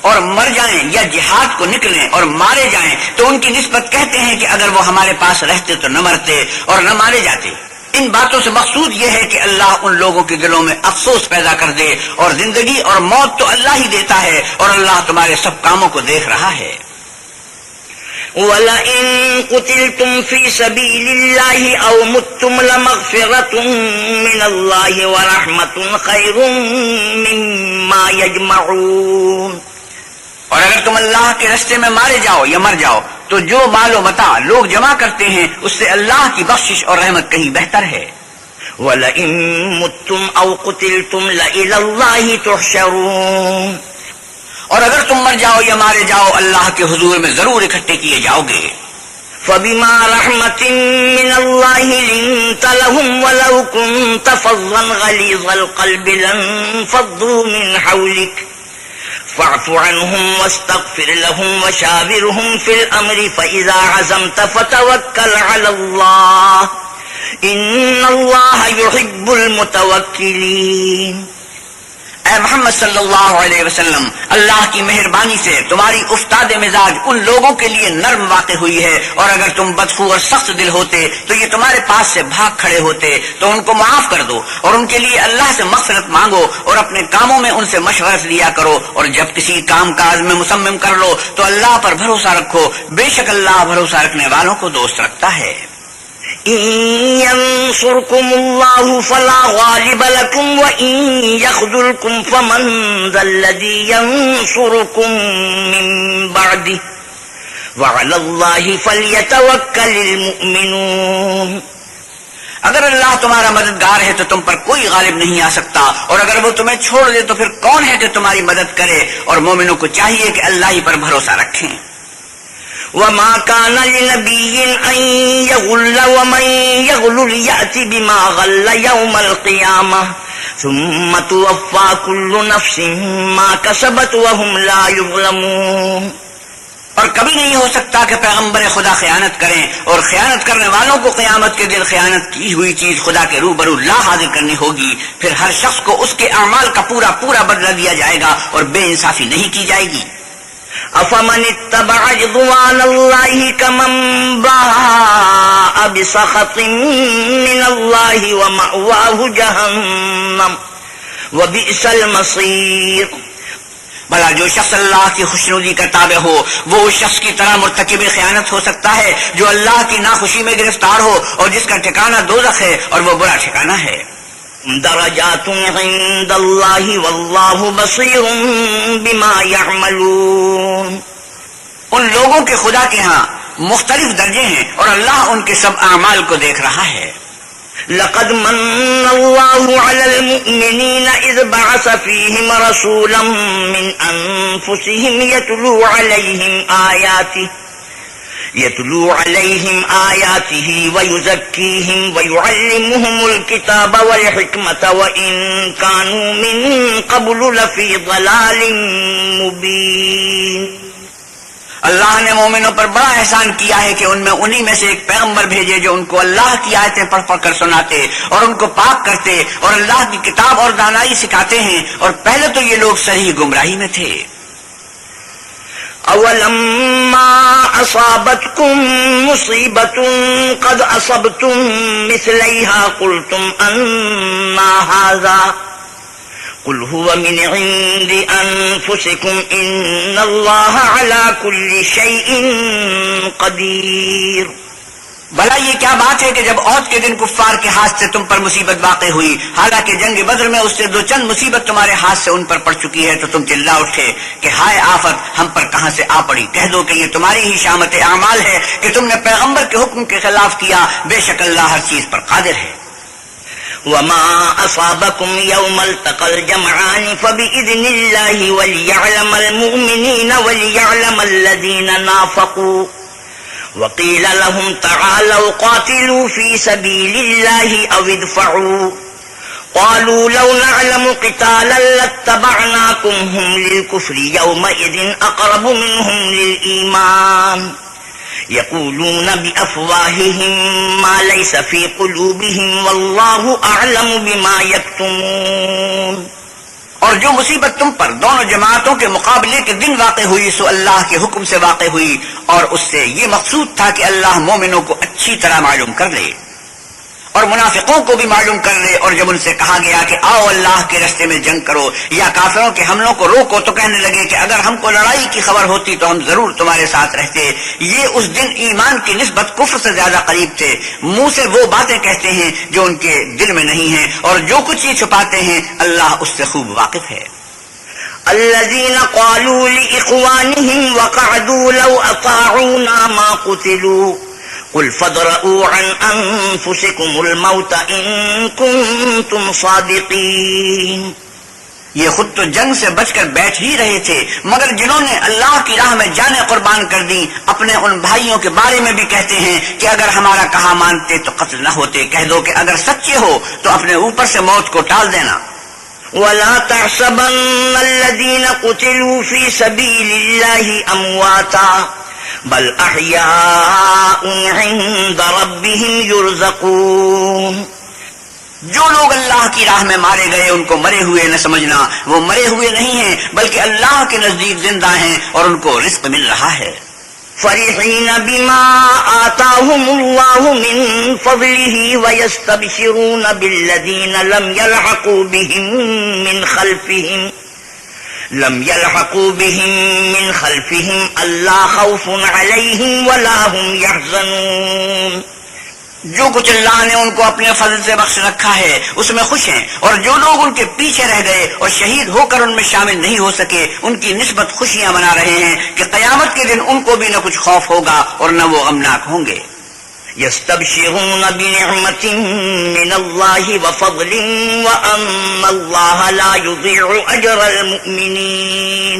اور مر جائیں یا جہاد کو نکلیں اور مارے جائیں تو ان کی نسبت کہتے ہیں کہ اگر وہ ہمارے پاس رہتے تو نہ مرتے اور نہ مارے جاتے۔ ان باتوں سے مقصود یہ ہے کہ اللہ ان لوگوں کے دلوں میں افسوس پیدا کر دے، اور زندگی اور موت تو اللہ ہی دیتا ہے اور اللہ تمہارے سب کاموں کو دیکھ رہا ہے۔ وَلَئِن قُتِلْتُمْ فِي سَبِيلِ اللَّهِ أَوْ مُتُّمْ لَمَغْفِرَةٌ مِّنَ اللَّهِ وَرَحْمَةٌ خَيْرٌ مِّمَّا يَجْمَعُونَ۔ اور اگر تم اللہ کے راستے میں مارے جاؤ یا مر جاؤ تو جو مال و متاع لوگ جمع کرتے ہیں اس سے اللہ کی بخشش اور رحمت کہیں بہتر ہے۔ وَلَئِن مُتُّمْ أَوْ قُتِلْتُمْ لَإِلَى اللَّهِ تُحْشَرُونَ۔ اور اگر تم مر جاؤ یا مارے جاؤ اللہ کے حضور میں ضرور اکٹھے کیے جاؤ گے۔ فَبِمَا رَحْمَةٍ مِّنَ اللَّهِ لِنتَ لَهُمْ وَلَوْ كُنتَ فَظًّا غَلِيظَ الْقَلْبِ لَانفَضُّوا مِنْ حَوْلِكَ فَاعْفُ عَنْهُمْ وَاسْتَغْفِرْ لَهُمْ وَشَاوِرْهُمْ فِي الْأَمْرِ فَإِذَا عَزَمْتَ فَتَوَكَّلْ عَلَى اللَّهِ إِنَّ اللَّهَ يُحِبُّ الْمُتَوَكِّلِينَ۔ اے محمد صلی اللہ علیہ وسلم، اللہ کی مہربانی سے تمہاری افتاد مزاج ان لوگوں کے لیے نرم واقع ہوئی ہے، اور اگر تم بدخو اور سخت دل ہوتے تو یہ تمہارے پاس سے بھاگ کھڑے ہوتے، تو ان کو معاف کر دو اور ان کے لیے اللہ سے مغفرت مانگو اور اپنے کاموں میں ان سے مشورت لیا کرو، اور جب کسی کام کاج میں مصمم کر لو تو اللہ پر بھروسہ رکھو، بے شک اللہ بھروسہ رکھنے والوں کو دوست رکھتا ہے۔ إن ينصركم الله فلا غالب لكم وإن يخذلكم فمن ذا الذي ينصركم من بعده وعلى الله فليتوكل المؤمنون۔ اگر اللہ تمہارا مددگار ہے تو تم پر کوئی غالب نہیں آ سکتا، اور اگر وہ تمہیں چھوڑ دے تو پھر کون ہے کہ تمہاری مدد کرے، اور مومنوں کو چاہیے کہ اللہ ہی پر بھروسہ رکھیں۔ وما كان لنبي أن يغل ومن يغل يأت بما غل يوم القيامة ثم توفى كل نفس ما كسبت وهم لا يظلمون۔ اور کبھی نہیں ہو سکتا کہ پیغمبر خدا خیانت کریں، اور خیانت کرنے والوں کو قیامت کے دن خیانت کی ہوئی چیز خدا کے روبرو لا حاضر کرنی ہوگی، پھر ہر شخص کو اس کے اعمال کا پورا پورا بدلہ دیا جائے گا اور بے انصافی نہیں کی جائے گی۔ افمن اتبع رضوان الله كمن باء بسخط من الله ومأواه جهنم وبئس المصير۔ بھلا جو شخص اللہ کی خوشنودی کا تابع ہو وہ اس شخص کی طرح مرتکب خیانت ہو سکتا ہے جو اللہ کی ناخوشی میں گرفتار ہو اور جس کا ٹھکانہ دوزخ ہے اور وہ برا ٹھکانہ ہے۔ درجات عند الله والله بصير بما يعملون۔ ان لوگوں کے خدا کے ہاں مختلف درجے ہیں اور اللہ ان کے سب اعمال کو دیکھ رہا ہے۔ لقد من الله على المؤمنين إذ بعث فيهم رسولا من أنفسهم يتلو عليهم آياته ويزكيهم ويعلمهم الكتاب والحكمة وإن كانوا من قبل لفي ضلال مبين۔ اللہ نے مومنوں پر بڑا احسان کیا ہے کہ ان میں انہی میں سے ایک پیغمبر بھیجے جو ان کو اللہ کی آیتیں پڑھ پڑھ کر سناتے اور ان کو پاک کرتے اور اللہ کی کتاب اور دانائی سکھاتے ہیں، اور پہلے تو یہ لوگ صحیح گمراہی میں تھے۔ أولما أصابتكم مصيبة قد أصبتم مثليها قلتم أنّا هذا قل هو من عند أنفسكم إن الله على كل شيء قدير۔ بھلا یہ کیا بات ہے کہ جب عہد کے دن کفار کے ہاتھ سے تم پر مصیبت واقع ہوئی، حالانکہ جنگ بدر میں اس سے دو چند مصیبت تمہارے ہاتھ سے ان پر پڑ چکی ہے، تو تم چلا اٹھے کہ ہائے آفت ہم پر کہاں سے آ پڑی؟ کہہ دو کہ یہ تمہاری ہی شامت اعمال ہے کہ تم نے پیغمبر کے حکم کے خلاف کیا، بے شک اللہ ہر چیز پر قادر ہے۔ وما أصابكم يوم التقى الجمعان فبإذن الله وليعلم المؤمنين وليعلم الذين نافقوا وقيل لهم تعالوا قاتلوا في سبيل الله أو ادفعوا قالوا لو نعلم قتالا لاتبعناكم هم للكفر يومئذ أقرب منهم للإيمان يقولون بأفواههم ما ليس في قلوبهم والله أعلم بما يكتمون۔ اور جو مصیبت تم پر دونوں جماعتوں کے مقابلے کے دن واقع ہوئی سو اللہ کے حکم سے واقع ہوئی، اور اس سے یہ مقصود تھا کہ اللہ مومنوں کو اچھی طرح معلوم کر لے اور منافقوں کو بھی معلوم کر لے۔ اور جب ان سے کہا گیا کہ آؤ اللہ کے راستے میں جنگ کرو یا کافروں کے حملوں کو روکو، تو کہنے لگے کہ اگر ہم کو لڑائی کی خبر ہوتی تو ہم ضرور تمہارے ساتھ رہتے۔ یہ اس دن ایمان کی نسبت کفر سے زیادہ قریب تھے۔ منہ سے وہ باتیں کہتے ہیں جو ان کے دل میں نہیں ہیں، اور جو کچھ یہ چھپاتے ہیں اللہ اس سے خوب واقف ہے۔ الذين قالوا لإخوانهم وقعدوا لو أطاعونا ما قتلوا قل فادرءوا عن أنفسكم الموت إن كنتم صادقين۔ یہ خود تو جنگ سے بچ کر بیٹھ ہی رہے تھے، مگر جنہوں نے اللہ کی راہ میں جانیں قربان کر دی اپنے ان بھائیوں کے بارے میں بھی کہتے ہیں کہ اگر ہمارا کہا مانتے تو قتل نہ ہوتے۔ کہہ دو کہ اگر سچے ہو تو اپنے اوپر سے موت کو ٹال دینا۔ ولا تحسبن الذين قتلوا في سبيل الله أمواتا بل أحياء عند ربهم يرزقون۔ جو لوگ اللہ کی راہ میں مارے گئے ان کو مرے ہوئے نہ سمجھنا، وہ مرے ہوئے نہیں ہیں بلکہ اللہ کے نزدیک زندہ ہیں اور ان کو رزق مل رہا ہے۔ فرحين بما آتاهم الله من فضله ويستبشرون بالذين لم يلحقوا بهم من خلفهم ألا خوف عليهم ولا هم يحزنون۔ جو کچھ اللہ نے ان کو اپنے فضل سے بخش رکھا ہے اس میں خوش ہیں، اور جو لوگ ان کے پیچھے رہ گئے اور شہید ہو کر ان میں شامل نہیں ہو سکے ان کی نسبت خوشیاں منا رہے ہیں کہ قیامت کے دن ان کو بھی نہ کچھ خوف ہوگا اور نہ وہ غمناک ہوں گے۔ يستبشرون بنعمة من الله وفضل وأن الله لا يضيع أجر المؤمنين۔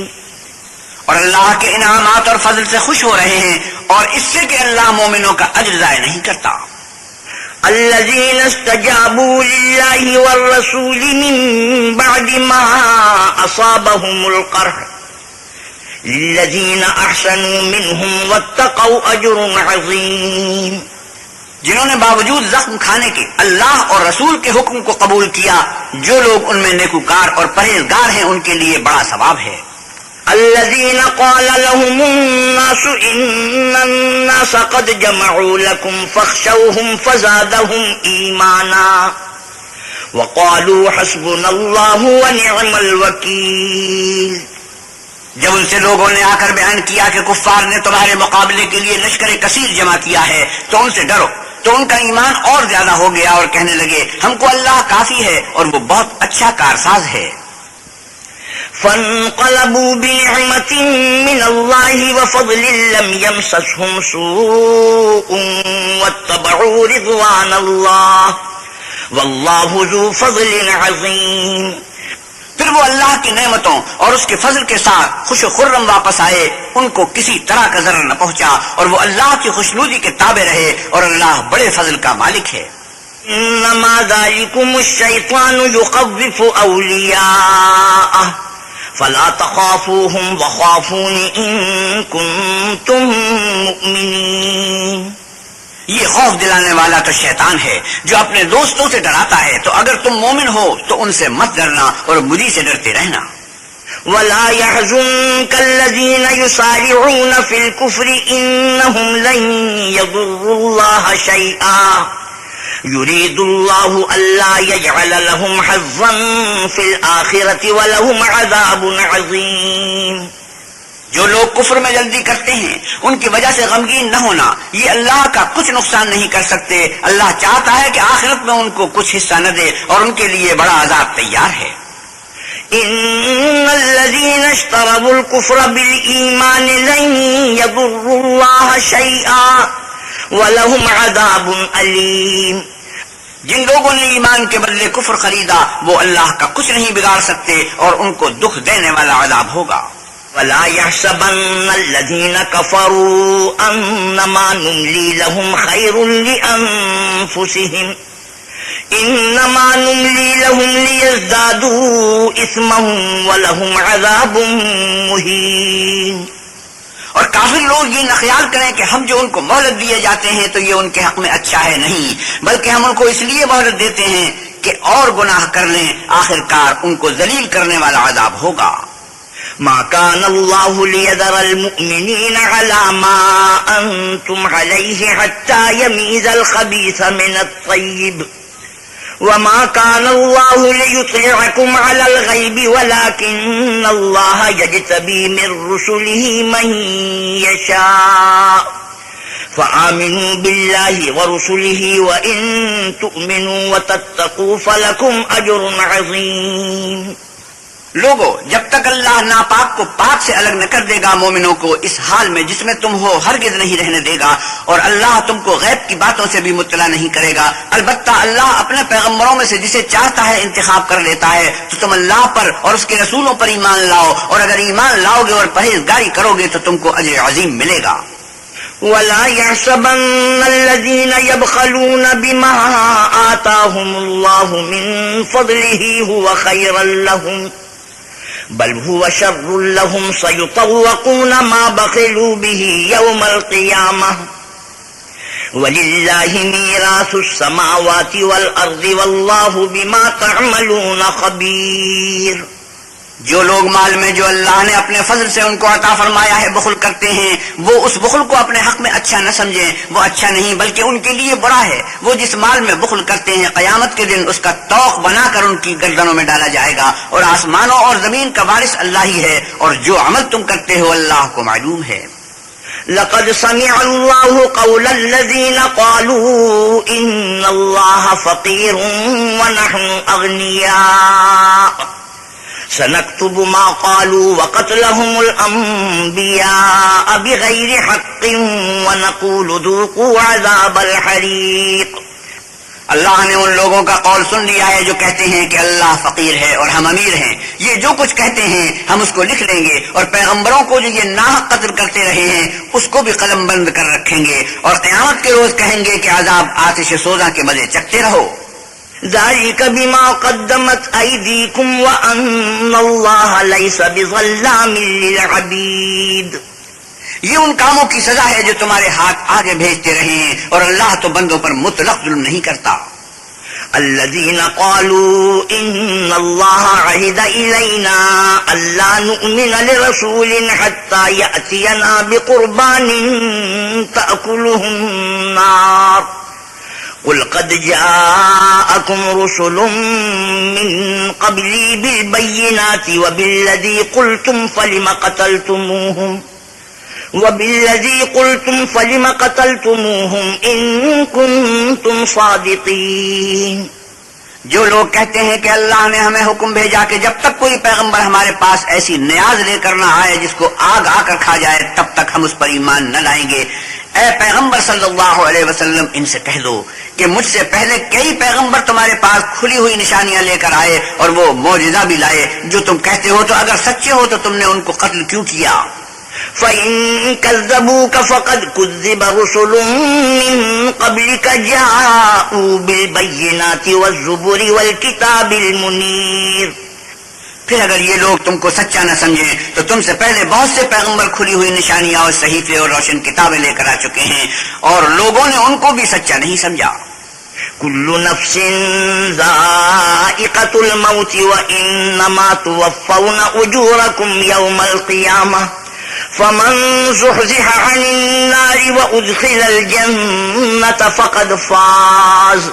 اور اللہ کے انعامات اور فضل سے خوش ہو رہے ہیں، اور اس سے کہ اللہ مومنوں کا اجر ضائع نہیں کرتا۔ الذين استجابوا لله والرسول من بعد ما أصابهم القرح للذين أحسنوا منهم واتقوا أجر عظيم۔ جنہوں نے باوجود زخم کھانے کے اللہ اور رسول کے حکم کو قبول کیا، جو لوگ ان میں نیکوکار اور پرہیزگار ہیں ان کے لیے بڑا ثواب ہے۔ الذين قال لهم الناس إن الناس قد جمعوا لكم فاخشوهم فزادهم إيمانا وقالوا حسبنا الله ونعم الوكيل۔ جب ان سے لوگوں نے آ کر بیان کیا کہ کفار نے تمہارے مقابلے کے لیے لشکر کثیر جمع کیا ہے تو ان سے ڈرو، تو ان کا ایمان اور زیادہ ہو گیا اور کہنے لگے ہم کو اللہ کافی ہے اور وہ بہت اچھا کارساز ہے۔ فانقلبوا بنعمة من الله وفضل لم يمسسهم سوء واتبعوا رضوان الله والله ذو فضل عظيم. پھر وہ اللہ کی نعمتوں اور اس کے فضل کے ساتھ خوش و خرم واپس آئے، ان کو کسی طرح کا ضرر نہ پہنچا، اور وہ اللہ کی خوشنودی کے تابع رہے، اور اللہ بڑے فضل کا مالک ہے. انما ذلكم الشيطان يخوف اولیاءه فلا تخافوهم وخافون ان كنتم مؤمنين. یہ خوف دلانے والا تو شیطان ہے جو اپنے دوستوں سے ڈراتا ہے، تو اگر تم مومن ہو تو ان سے مت ڈرنا اور مجھے سے ڈرتے رہنا. ولا يحزنك الذين يسارعون في الكفر انهم لن يضروا الله شيئا يريد الله الا يجعل لهم حظا في الاخره ولهم عذاب عظيم. جو لوگ کفر میں جلدی کرتے ہیں ان کی وجہ سے غمگین نہ ہونا، یہ اللہ کا کچھ نقصان نہیں کر سکتے. اللہ چاہتا ہے کہ آخرت میں ان کو کچھ حصہ نہ دے، اور ان کے لیے بڑا عذاب تیار ہے. ان الذين اشتروا الكفر بالایمان لن يضروا الله شيئا ولهم عذاب الیم. جن لوگوں نے ایمان کے بدلے کفر خریدا وہ اللہ کا کچھ نہیں بگاڑ سکتے، اور ان کو دکھ دینے والا عذاب ہوگا. ولا يحسبن الذين كفروا انما نملي لهم خير لانفسهم انما نملي لهم ليزدادوا اثمهم ولهم عذاب مهين. اور کافر لوگ یہ نہ خیال کریں کہ ہم جو ان کو مہلت دیے جاتے ہیں تو یہ ان کے حق میں اچھا ہے، نہیں، بلکہ ہم ان کو اس لیے مہلت دیتے ہیں کہ اور گناہ کر لیں، آخر کار ان کو ذلیل کرنے والا عذاب ہوگا. ما كان الله ليذر المؤمنين على ما أنتم عليه حتى يميز الخبيث من الطيب وما كان الله ليطلعكم على الغيب ولكن الله يجتبي من رسله من يشاء فآمنوا بالله ورسله وإن تؤمنوا وتتقوا فلكم أجر عظيم. لوگو، جب تک اللہ ناپاک کو پاک سے الگ نہ کر دے گا، مومنوں کو اس حال میں جس میں تم ہو ہرگز نہیں رہنے دے گا، اور اللہ تم کو غیب کی باتوں سے بھی مطلع نہیں کرے گا. البتہ اللہ اپنے پیغمبروں میں سے جسے چاہتا ہے انتخاب کر لیتا ہے. تو تم اللہ پر اور اس کے رسولوں پر ایمان لاؤ، اور اگر ایمان لاؤ گے اور پرہیزگاری کرو گے تو تم کو اجر عظیم ملے گا. ولا يحسبن الذين يبخلون بما آتاهم الله من فضله هو خيرا لهم بل هو شر لهم سيطوقون ما بخلوا به يوم القيامة ولله ميراث السماوات والأرض والله بما تعملون خبير. جو لوگ مال میں جو اللہ نے اپنے فضل سے ان کو عطا فرمایا ہے بخل کرتے ہیں، وہ اس بخل کو اپنے حق میں اچھا نہ سمجھیں، وہ اچھا نہیں بلکہ ان کے لیے برا ہے. وہ جس مال میں بخل کرتے ہیں قیامت کے دن اس کا توق بنا کر ان کی گردنوں میں ڈالا جائے گا. اور آسمانوں اور زمین کا وارث اللہ ہی ہے، اور جو عمل تم کرتے ہو اللہ کو معلوم ہے. لقد سمع الله قول الذين قالوا إن الله فقير ونحن أغنياء سنكتب ما قالوا وقتلهم الأنبياء بغير حق ونقول ذوقوا عذاب الحريق. اللہ نے ان لوگوں کا قول سن لیا ہے جو کہتے ہیں کہ اللہ فقیر ہے اور ہم امیر ہیں. یہ جو کچھ کہتے ہیں ہم اس کو لکھ لیں گے، اور پیغمبروں کو جو یہ ناحق قتل کرتے رہے ہیں اس کو بھی قلم بند کر رکھیں گے، اور قیامت کے روز کہیں گے کہ عذاب آتش سوزاں کے مزے چکھتے رہو. ذلك بما قدمت أيديكم وأن الله ليس بظلام للعبيد. یہ ان کاموں کی سزا ہے جو تمہارے ہاتھ آگے بھیجتے رہے ہیں، اور اللہ تو بندوں پر مطلق ظلم نہیں کرتا. الذين قالوا إن الله عهد إلينا ألا نؤمن لرسول حتى يأتينا بقربان تأكله النار قل قد جاءكم رسل من قبلي بالبينات وبالذي قلتم فلم قتلتموهم إن كنتم صادقين. جو لوگ کہتے ہیں کہ اللہ نے ہمیں حکم بھیجا کہ جب تک کوئی پیغمبر ہمارے پاس ایسی نیاز لے کر نہ آئے جس کو آگ آ کر کھا جائے تب تک ہم اس پر ایمان نہ لائیں گے، اے پیغمبر صلی اللہ علیہ وسلم ان سے کہہ دو کہ مجھ سے پہلے کئی پیغمبر تمہارے پاس کھلی ہوئی نشانیاں لے کر آئے اور وہ معجزہ بھی لائے جو تم کہتے ہو، تو اگر سچے ہو تو تم نے ان کو قتل کیوں کیا؟ فَإِن كَذَّبُوكَ فَقَدْ كُذِّبَ رُسُلٌ مِّن قَبْلِكَ جَاءُوا بِالْبَيِّنَاتِ وَالزُّبُرِ وَالْكِتَابِ الْمُنِيرِ۔ پھر اگر یہ لوگ تم کو سچا نہ سمجھیں تو تم سے پہلے بہت سے پیغمبر کھلی ہوئی نشانیاں اور صحیفے اور روشن کتابیں لے کر آ چکے ہیں، اور لوگوں نے ان کو بھی سچا نہیں سمجھا۔ كُلُّ نَفْسٍ ذَائِقَةُ الْمَوْتِ وَإِنَّمَا تُوَفَّوْنَ أُجُورَكُمْ يَوْمَ الْقِيَامَةِ فَمَنْ زُحْزِحَ عَنِ النَّارِ وَأُدْخِلَ الْجَنَّةَ فَقَدْ فَازَ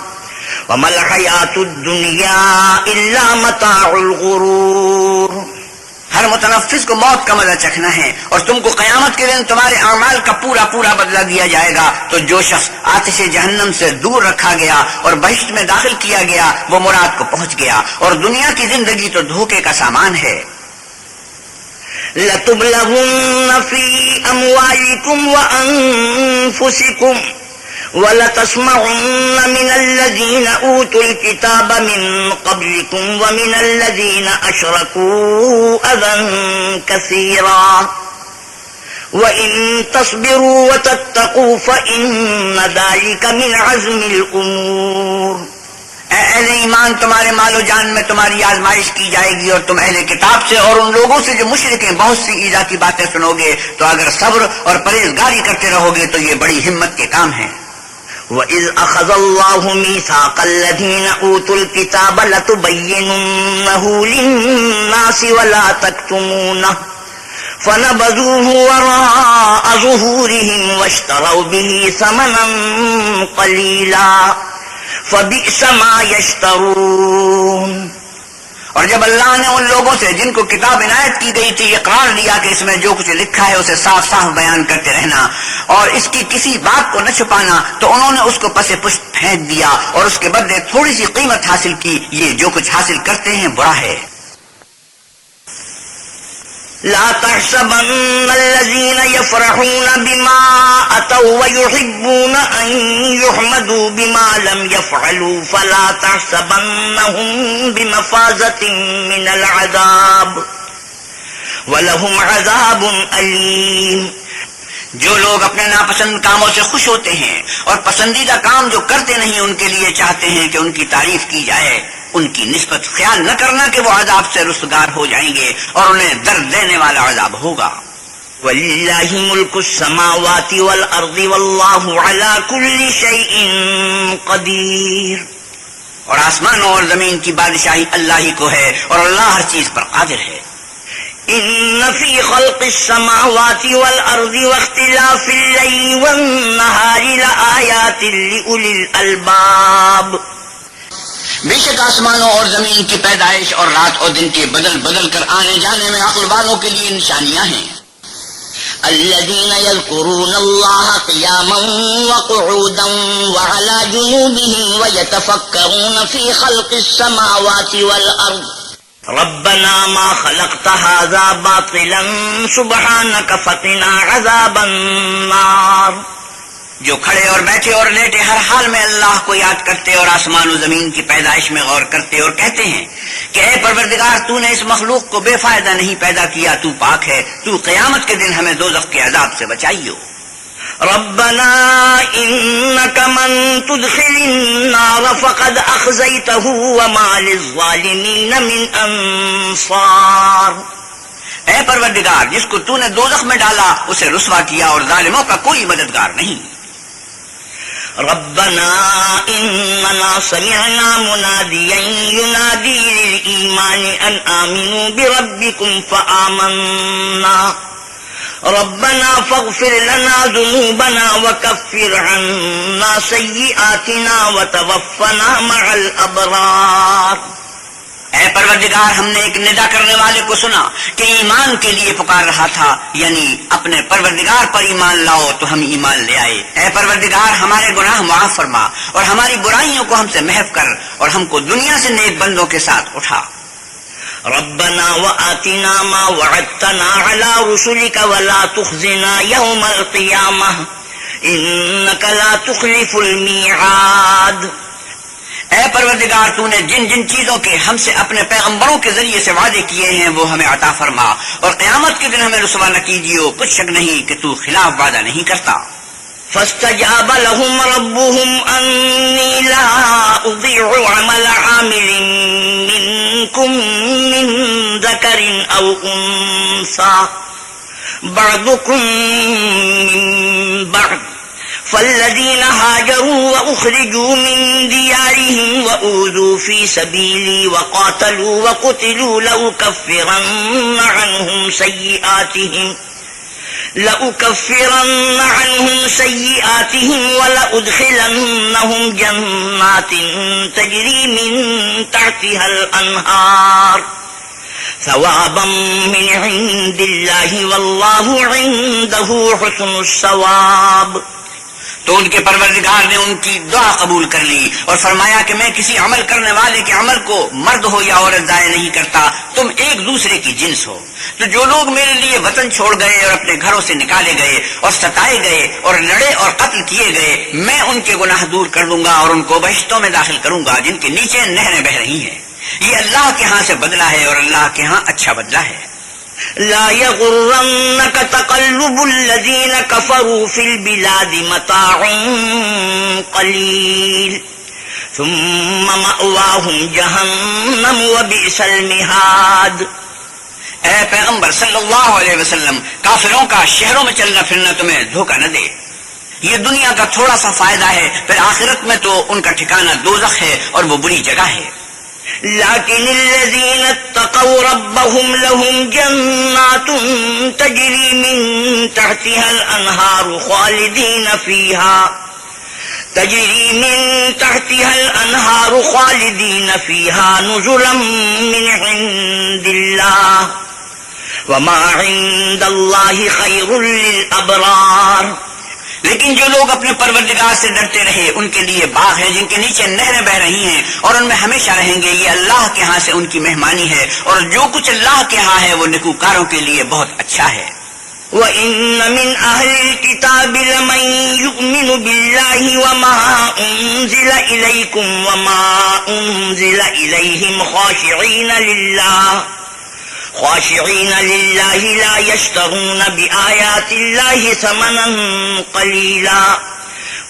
وَمَا الْحَيَاةُ الدُّنْيَا إِلَّا مَتَاعُ الْغُرُورِ۔ ہر متنفس کو موت کا مزہ چکھنا ہے، اور تم کو قیامت کے دن تمہارے اعمال کا پورا پورا بدلہ دیا جائے گا۔ تو جو شخص آتش جہنم سے دور رکھا گیا اور بہشت میں داخل کیا گیا وہ مراد کو پہنچ گیا، اور دنیا کی زندگی تو دھوکے کا سامان ہے۔ لَتُبْلَغُنَّ فِي أَمْوَالِكُمْ وَأَنفُسِكُمْ وَلَتَسْمَعُنَّ مِنَ الَّذِينَ أُوتُوا الْكِتَابَ مِن قَبْلِكُمْ وَمِنَ الَّذِينَ أَشْرَكُوا أَذًى كَثِيرًا وَإِن تَصْبِرُوا وَتَتَّقُوا فَإِنَّ ذَلِكَ مِنْ عَزْمِ الْأُمُورِ۔ اے اہل ایمان، تمہارے مال و جان میں تمہاری آزمائش کی جائے گی، اور تم اہل کتاب سے اور ان لوگوں سے جو مشرک ہیں بہت سی ایذا کی باتیں سنو گے، تو اگر صبر اور پرہیزگاری کرتے رہو گے تو یہ بڑی ہمت کے کام ہیں۔ وَإِذْ أَخَذَ اللَّهُ مِيثَاقَ الَّذِينَ أُوتُوا الْكِتَابَ لَتُبَيِّنُنَّهُ لِلنَّاسِ وَلَا تَكْتُمُونَهُ فَنَبَذُوهُ وَرَاءَ ظُهُورِهِمْ وَاشْتَرَوْا بِهِ ثَمَنًا قَلِيلًا فَبِئْسَ مَا يَشْتَرُونَ۔ اور جب اللہ نے ان لوگوں سے جن کو کتاب عنایت کی گئی تھی اقرار لیا کہ اس میں جو کچھ لکھا ہے اسے صاف صاف بیان کرتے رہنا اور اس کی کسی بات کو نہ چھپانا، تو انہوں نے اس کو پس پشت پھینک دیا اور اس کے بدلے تھوڑی سی قیمت حاصل کی۔ یہ جو کچھ حاصل کرتے ہیں برا ہے۔ لا تحسبن الذين يفرحون بما أتوا ويحبون أن يحمدوا بما لم يفعلوا فلا تحسبنهم بمفازة من العذاب ولهم عذاب أليم۔ جو لوگ اپنے ناپسند کاموں سے خوش ہوتے ہیں اور پسندیدہ کام جو کرتے نہیں ان کے لیے چاہتے ہیں کہ ان کی تعریف کی جائے، ان کی نسبت خیال نہ کرنا کہ وہ عذاب سے رسوگار ہو جائیں گے اور انہیں درد دینے والا عذاب ہوگا۔ وَلِلَّهِ مُلْكُ السَّمَاوَاتِ وَالْأَرْضِ وَاللَّهُ عَلَى كُلِّ شَيْءٍ قَدِيرٌ۔ اور آسمانوں اور زمین کی بادشاہی اللہ ہی کو ہے اور اللہ ہر چیز پر قادر ہے۔ إِنَّ فِي خَلْقِ السَّمَاوَاتِ وَالْأَرْضِ وَاخْتِلَافِ اللَّيْلِ وَالنَّهَارِ لَآيَاتٍ لِأُولِي الْأَلْبَابِ۔ بے شک آسمانوں اور زمین کی پیدائش اور رات اور دن کے بدل بدل کر آنے جانے میں عقل والوں کے لیے نشانیاں ہیں۔ الذين يذكرون الله قياما وقعودا وعلى جنوبهم ويتفكرون في خلق السماوات والأرض ربنا ما خلقت هذا باطلا سبحانك فقنا عذاب النار۔ جو کھڑے اور بیٹھے اور لیٹے ہر حال میں اللہ کو یاد کرتے اور آسمان و زمین کی پیدائش میں غور کرتے اور کہتے ہیں کہ اے پروردگار، تو نے اس مخلوق کو بے فائدہ نہیں پیدا کیا، تو پاک ہے، تو قیامت کے دن ہمیں دوزخ کے عذاب سے بچائیو۔ ربنا انك من تدخل النار فقد اخزيته وما للظالمين من انصار۔ اے پروردگار، جس کو تو نے دوزخ میں ڈالا اسے رسوا کیا اور ظالموں کا کوئی مددگار نہیں۔ ربنا اننا سمعنا مناديا ينادي للإيمان أن آمنوا بربكم فآمنا ربنا فاغفر لنا ذنوبنا وكفر عنا سيئاتنا وتوفنا مع الأبرار۔ اے پروردگار، ہم نے ایک ندا کرنے والے کو سنا کہ ایمان کے لیے پکار رہا تھا، یعنی اپنے پروردگار پر ایمان لاؤ، تو ہم ایمان لے آئے۔ اے پروردگار، ہمارے گناہ معاف فرما اور ہماری برائیوں کو ہم سے محو کر اور ہم کو دنیا سے نیک بندوں کے ساتھ اٹھا۔ ربنا وآتنا ما وعدتنا على رسلك ولا تخزنا يوم القيامة إنك لا تخلف الميعاد۔ اے پروردگار، تو نے جن جن چیزوں کے ہم سے اپنے پیغمبروں کے ذریعے سے وعدے کیے ہیں وہ ہمیں عطا فرما، اور قیامت کے دن ہمیں رسوا نہ کیجیے، کچھ شک نہیں کہ تو خلاف وعدہ نہیں کرتا۔ فاستجاب لهم ربهم أني لا أضيع عمل عامل منكم من ذكر أو أنثى بعضكم من بعض فالذين هاجروا وأخرجوا من ديارهم وأوذوا في سبيلي وقاتلوا وقتلوا لأكفرن عنهم سيئاتهم ولأدخلنهم جنات تجري من تحتها الأنهار ثوابا من عند الله والله عنده حسن الثواب۔ تو ان کے پروردگار نے ان کی دعا قبول کر لی اور فرمایا کہ میں کسی عمل کرنے والے کے عمل کو مرد ہو یا عورت ضائع نہیں کرتا، تم ایک دوسرے کی جنس ہو۔ تو جو لوگ میرے لیے وطن چھوڑ گئے اور اپنے گھروں سے نکالے گئے اور ستائے گئے اور لڑے اور قتل کیے گئے، میں ان کے گناہ دور کر دوں گا اور ان کو بہشتوں میں داخل کروں گا جن کے نیچے نہریں بہ رہی ہیں۔ یہ اللہ کے ہاں سے بدلہ ہے اور اللہ کے ہاں اچھا بدلہ ہے۔ لا يغرنك تقلب الذين كفروا في البلاد متاع قليل ثم مأواهم جهنم وبئس المهاد۔ اے پیغمبر صلی اللہ علیہ وسلم، کافروں کا شہروں میں چلنا پھرنا تمہیں دھوکہ نہ دے، یہ دنیا کا تھوڑا سا فائدہ ہے، پھر آخرت میں تو ان کا ٹھکانہ دوزخ ہے اور وہ بری جگہ ہے۔ لكن الذين اتقوا ربهم لهم جنات تجري من تحتها الأنهار خالدين فيها نزلا من عند الله وما عند الله خير للأبرار۔ لیکن جو لوگ اپنے پروردگار سے ڈرتے رہے ان کے لیے باغ ہیں جن کے نیچے نہریں بہ رہی ہیں اور ان میں ہمیشہ رہیں گے، یہ اللہ کے ہاں سے ان کی مہمانی ہے، اور جو کچھ اللہ کے ہاں ہے وہ نیکوکاروں کے لیے بہت اچھا ہے۔ وَإِنَّ مِنْ أَهْلِ الْكِتَابِ لَمَنْ يُؤْمِنُ بِاللَّهِ وَمَا أُنْزِلَ إِلَيْكُمْ وَمَا أُنْزِلَ إِلَيْهِمْ خاشعين لله لا يشترون بآيات الله ثمنا قليلا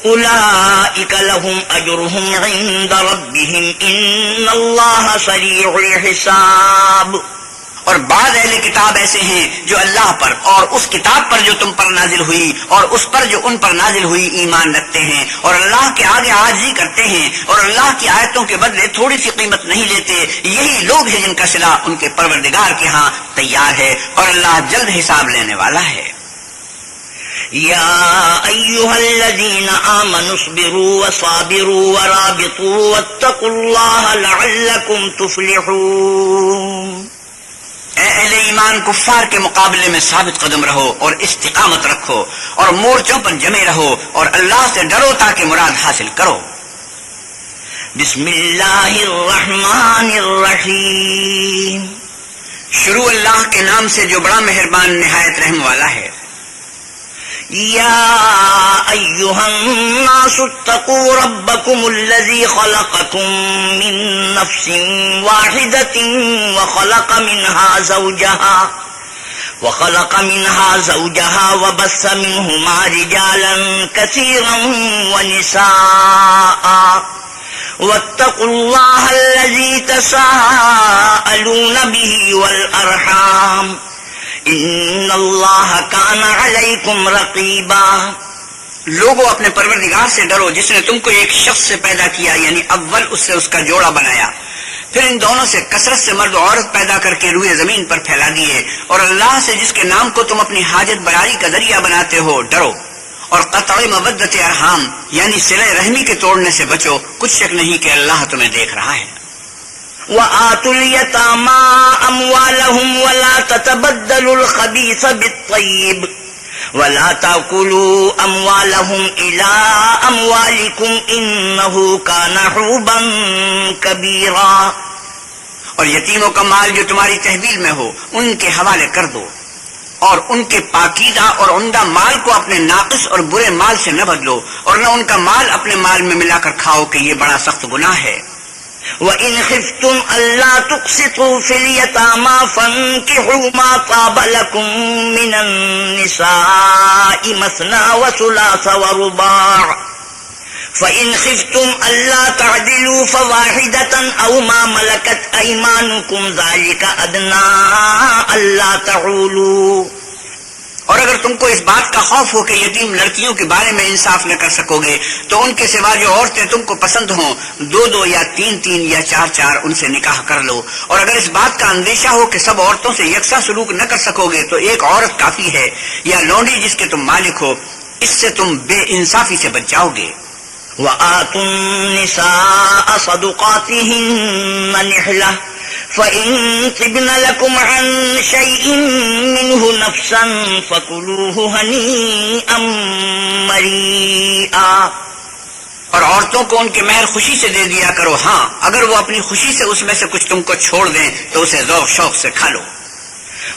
أولئك لهم أجرهم عند ربهم إن الله سريع الحساب۔ اور بعض اہل کتاب ایسے ہیں جو اللہ پر اور اس کتاب پر جو تم پر نازل ہوئی اور اس پر جو ان پر نازل ہوئی ایمان رکھتے ہیں، اور اللہ کے آگے عاجزی کرتے ہیں اور اللہ کی آیتوں کے بدلے تھوڑی سی قیمت نہیں لیتے، یہی لوگ ہیں جن کا صلہ ان کے پروردگار کے ہاں تیار ہے، اور اللہ جلد حساب لینے والا ہے۔ يا أيها الذين آمنوا اصبروا وصابروا ورابطوا واتقوا الله لعلكم تفلحون۔ اے اہل ایمان، کفار کے مقابلے میں ثابت قدم رہو اور استقامت رکھو اور مورچوں پر جمے رہو اور اللہ سے ڈرو تاکہ مراد حاصل کرو۔ بسم اللہ الرحمن الرحیم۔ شروع اللہ کے نام سے جو بڑا مہربان نہایت رحم والا ہے۔ یا ایہا الناس اتقوا ربکم الذی خلقکم من نفس واحدۃ وخلق منها زوجها وبث منهما رجالا كثيرا ونساء واتقوا الله الذي تساءلون به والأرحام ان اللہ کان علیکم رقیبا۔ لوگوں، اپنے پروردگار سے ڈرو جس نے تم کو ایک شخص سے پیدا کیا، یعنی اول اس سے اس کا جوڑا بنایا، پھر ان دونوں سے کثرت سے مرد و عورت پیدا کر کے روئے زمین پر پھیلا دیے، اور اللہ سے جس کے نام کو تم اپنی حاجت براری کا ذریعہ بناتے ہو ڈرو، اور قطع مودت ارحام یعنی صلہ رحمی کے توڑنے سے بچو، کچھ شک نہیں کہ اللہ تمہیں دیکھ رہا ہے۔ وآتوا اليتامى أموالهم ولا تتبدلوا الخبيث بالطيب ولا تأكلوا أموالهم إلى أموالكم إنه كان حوبا كبيرا. اور یتیموں کا مال جو تمہاری تحویل میں ہو ان کے حوالے کر دو، اور ان کے پاکیزہ اور عمدہ مال کو اپنے ناقص اور برے مال سے نہ بدلو، اور نہ ان کا مال اپنے مال میں ملا کر کھاؤ کہ یہ بڑا سخت گناہ ہے. وَإِنْ خِفْتُمْ أَلَّا تُقْسِطُوا فِي الْيَتَامَى فَانكِحُوا مَا طَابَ لَكُم مِّنَ النِّسَاءِ مَثْنَىٰ وَثُلَاثَ وَرُبَاعَ فَإِنْ خِفْتُمْ أَلَّا تَعْدِلُوا فَوَاحِدَةً أَوْ مَا مَلَكَتْ أَيْمَانُكُمْ ذَلِكَ أَدْنَىٰ أَلَّا تَعُولُوا. اور اگر تم کو اس بات کا خوف ہو کہ یتیم لڑکیوں کے بارے میں انصاف نہ کر سکو گے تو ان کے سوا جو عورتیں تم کو پسند ہوں 2 یا 3 یا 4 ان سے نکاح کر لو. اور اگر اس بات کا اندیشہ ہو کہ سب عورتوں سے یکساں سلوک نہ کر سکو گے تو ایک عورت کافی ہے یا لونڈی جس کے تم مالک ہو، اس سے تم بے انصافی سے بچ جاؤ گے. وآتوا النساء صدقاتهن نحلة فإن طبن لكم عن شيء منه نفسا فكلوه هنيئا مريئا. اور عورتوں کو ان کے مہر خوشی سے دے دیا کرو، ہاں اگر وہ اپنی خوشی سے اس میں سے کچھ تم کو چھوڑ دیں تو اسے ذوق شوق سے کھا لو.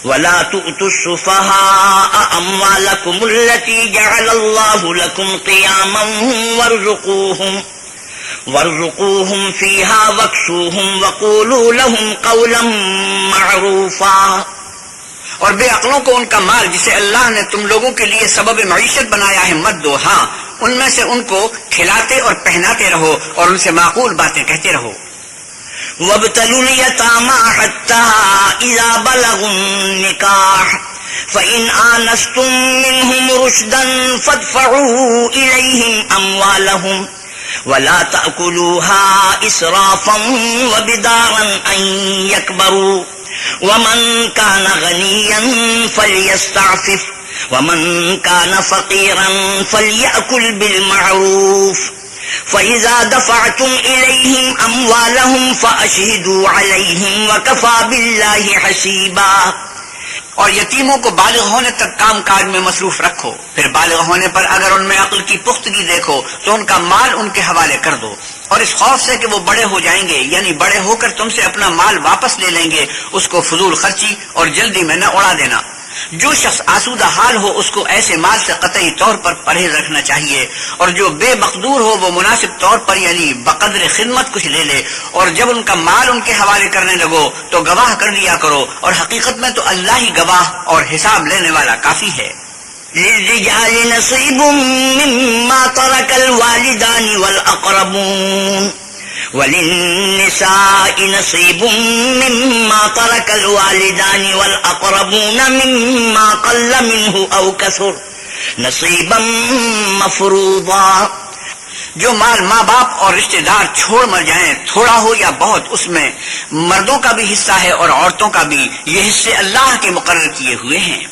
ولا تؤتوا السفهاء أموالكم التي جعل الله لكم قياما وارزقوهم فيها واكسوهم وقولوا لهم قولا معروفا. اور بے عقلوں کو ان کا مال جسے اللہ نے تم لوگوں کے لیے سبب معیشت بنایا ہے مت دو، ہاں ان میں سے ان کو کھلاتے اور پہناتے رہو اور ان سے معقول باتیں کہتے رہو. وابتلوا اليتامى حتى إذا بلغوا النكاح فإن آنستم منهم رشدا فادفعوا إليهم أموالهم ولا تأكلوها إسرافا وبدارا أن يكبروا ومن كان غنيا فليستعفف ومن كان فقيرا فليأكل بالمعروف فإذا دفعتم إليهم أموالهم فأشهدوا عليهم وكفى بالله حسيبا. اور یتیموں کو بالغ ہونے تک کام کاج میں مصروف رکھو، پھر بالغ ہونے پر اگر ان میں عقل کی پختگی دیکھو تو ان کا مال ان کے حوالے کر دو، اور اس خوف سے کہ وہ بڑے ہو جائیں گے یعنی بڑے ہو کر تم سے اپنا مال واپس لے لیں گے اس کو فضول خرچی اور جلدی میں نہ اڑا دینا. جو شخص آسودہ حال ہو اس کو ایسے مال سے قطعی طور پر پرہیز رکھنا چاہیے، اور جو بے مقدور ہو وہ مناسب طور پر یعنی بقدر خدمت کچھ لے لے. اور جب ان کا مال ان کے حوالے کرنے لگو تو گواہ کر لیا کرو، اور حقیقت میں تو اللہ ہی گواہ اور حساب لینے والا کافی ہے. للرجال نصيب مما ترك الوالدان والأقربون وللنساء نصيب مما ترك الوالدان والأقربون مما قل منه أو كثر نصيبا مفروضا. جو مال ماں باپ اور رشتہ دار چھوڑ مر جائیں تھوڑا ہو یا بہت اس میں مردوں کا بھی حصہ ہے اور عورتوں کا بھی، یہ حصے اللہ کے مقرر کیے ہوئے ہیں.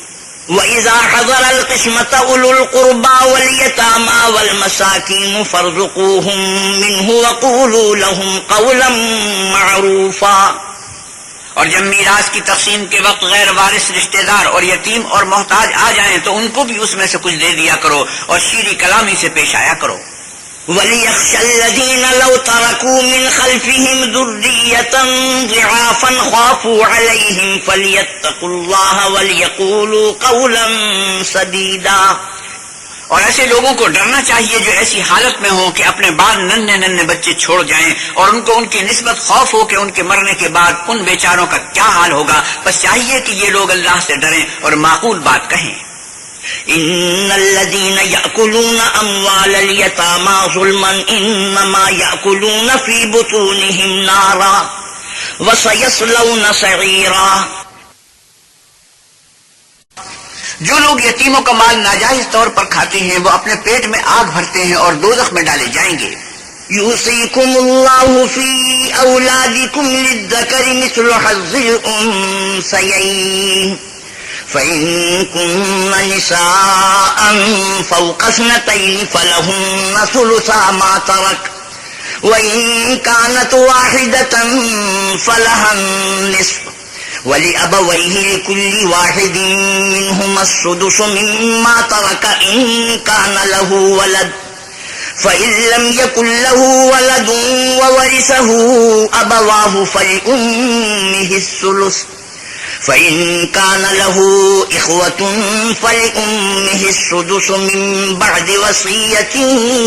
وَإِذَا حَضَرَ الْقِسْمَةَ أُولُو الْقُرْبَى وَالْيَتَامَى وَالْمَسَاكِينُ فَارْزُقُوهُم مِّنْهُ وَقُولُوا لَهُمْ قَوْلًا مَّعْرُوفًا. اور جب میراث کی تقسیم کے وقت غیر وارث رشتہ دار اور یتیم اور محتاج آ جائیں تو ان کو بھی اس میں سے کچھ دے دیا کرو اور شیریں کلامی سے پیش آیا کرو. وَلِيَخْشَ الَّذِينَ لَوْ تَرَكُوا مِنْ خَلْفِهِمْ ذُرِّيَّةً ضِعَافًا خَافُوا عَلَيْهِمْ فَلْيَتَّقُوا اللَّهَ وَلْيَقُولُوا قَوْلًا سَدِيدًا. اور ایسے لوگوں کو ڈرنا چاہیے جو ایسی حالت میں ہوں کہ اپنے بعد ننھے بچے چھوڑ جائیں اور ان کو ان کی نسبت خوف ہو کہ ان کے مرنے کے بعد ان بیچاروں کا کیا حال ہوگا. بس چاہیے کہ یہ لوگ اللہ سے ڈریں اور معقول بات کہیں. ان الذين يأكلون اموال اليتامى ظلما انما يأكلون في بطونهم نارا وسيصلون سعيرا. جو لوگ یتیموں کا مال ناجائز طور پر کھاتے ہیں وہ اپنے پیٹ میں آگ بھرتے ہیں اور دوزخ میں ڈالے جائیں گے. يوصيكم الله في اولادكم للذكر مثل حظ الانثيين فإن كن نساء فوق 2 فلهن ثلثا ما ترك وإن كانت واحدة فلها النصف ولأبويه لكل واحد منهما السدس مما ترك إن كان له ولد فإن لم يكن له ولد وورثه أبواه فلأمه الثلث فإن كان له إخوة فلأمه السدس من بعد وصية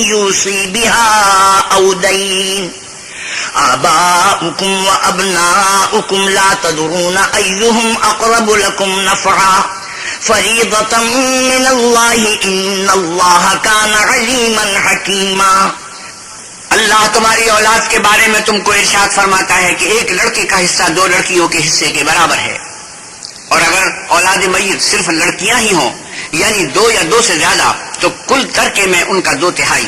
يوصي بها أو دين آباؤكم وأبناؤكم لا تدرون أيهم أقرب لكم نفعا فریضۃ من اللہ ان اللہ کان علیما حکیما۔ اللہ تمہاری اولاد کے بارے میں تم کو ارشاد فرماتا ہے کہ ایک لڑکے کا حصہ دو لڑکیوں کے حصے کے برابر ہے، اور اگر اولاد میت صرف لڑکیاں ہی ہوں یعنی دو یا دو سے زیادہ تو کل ترکے میں ان کا 2/3،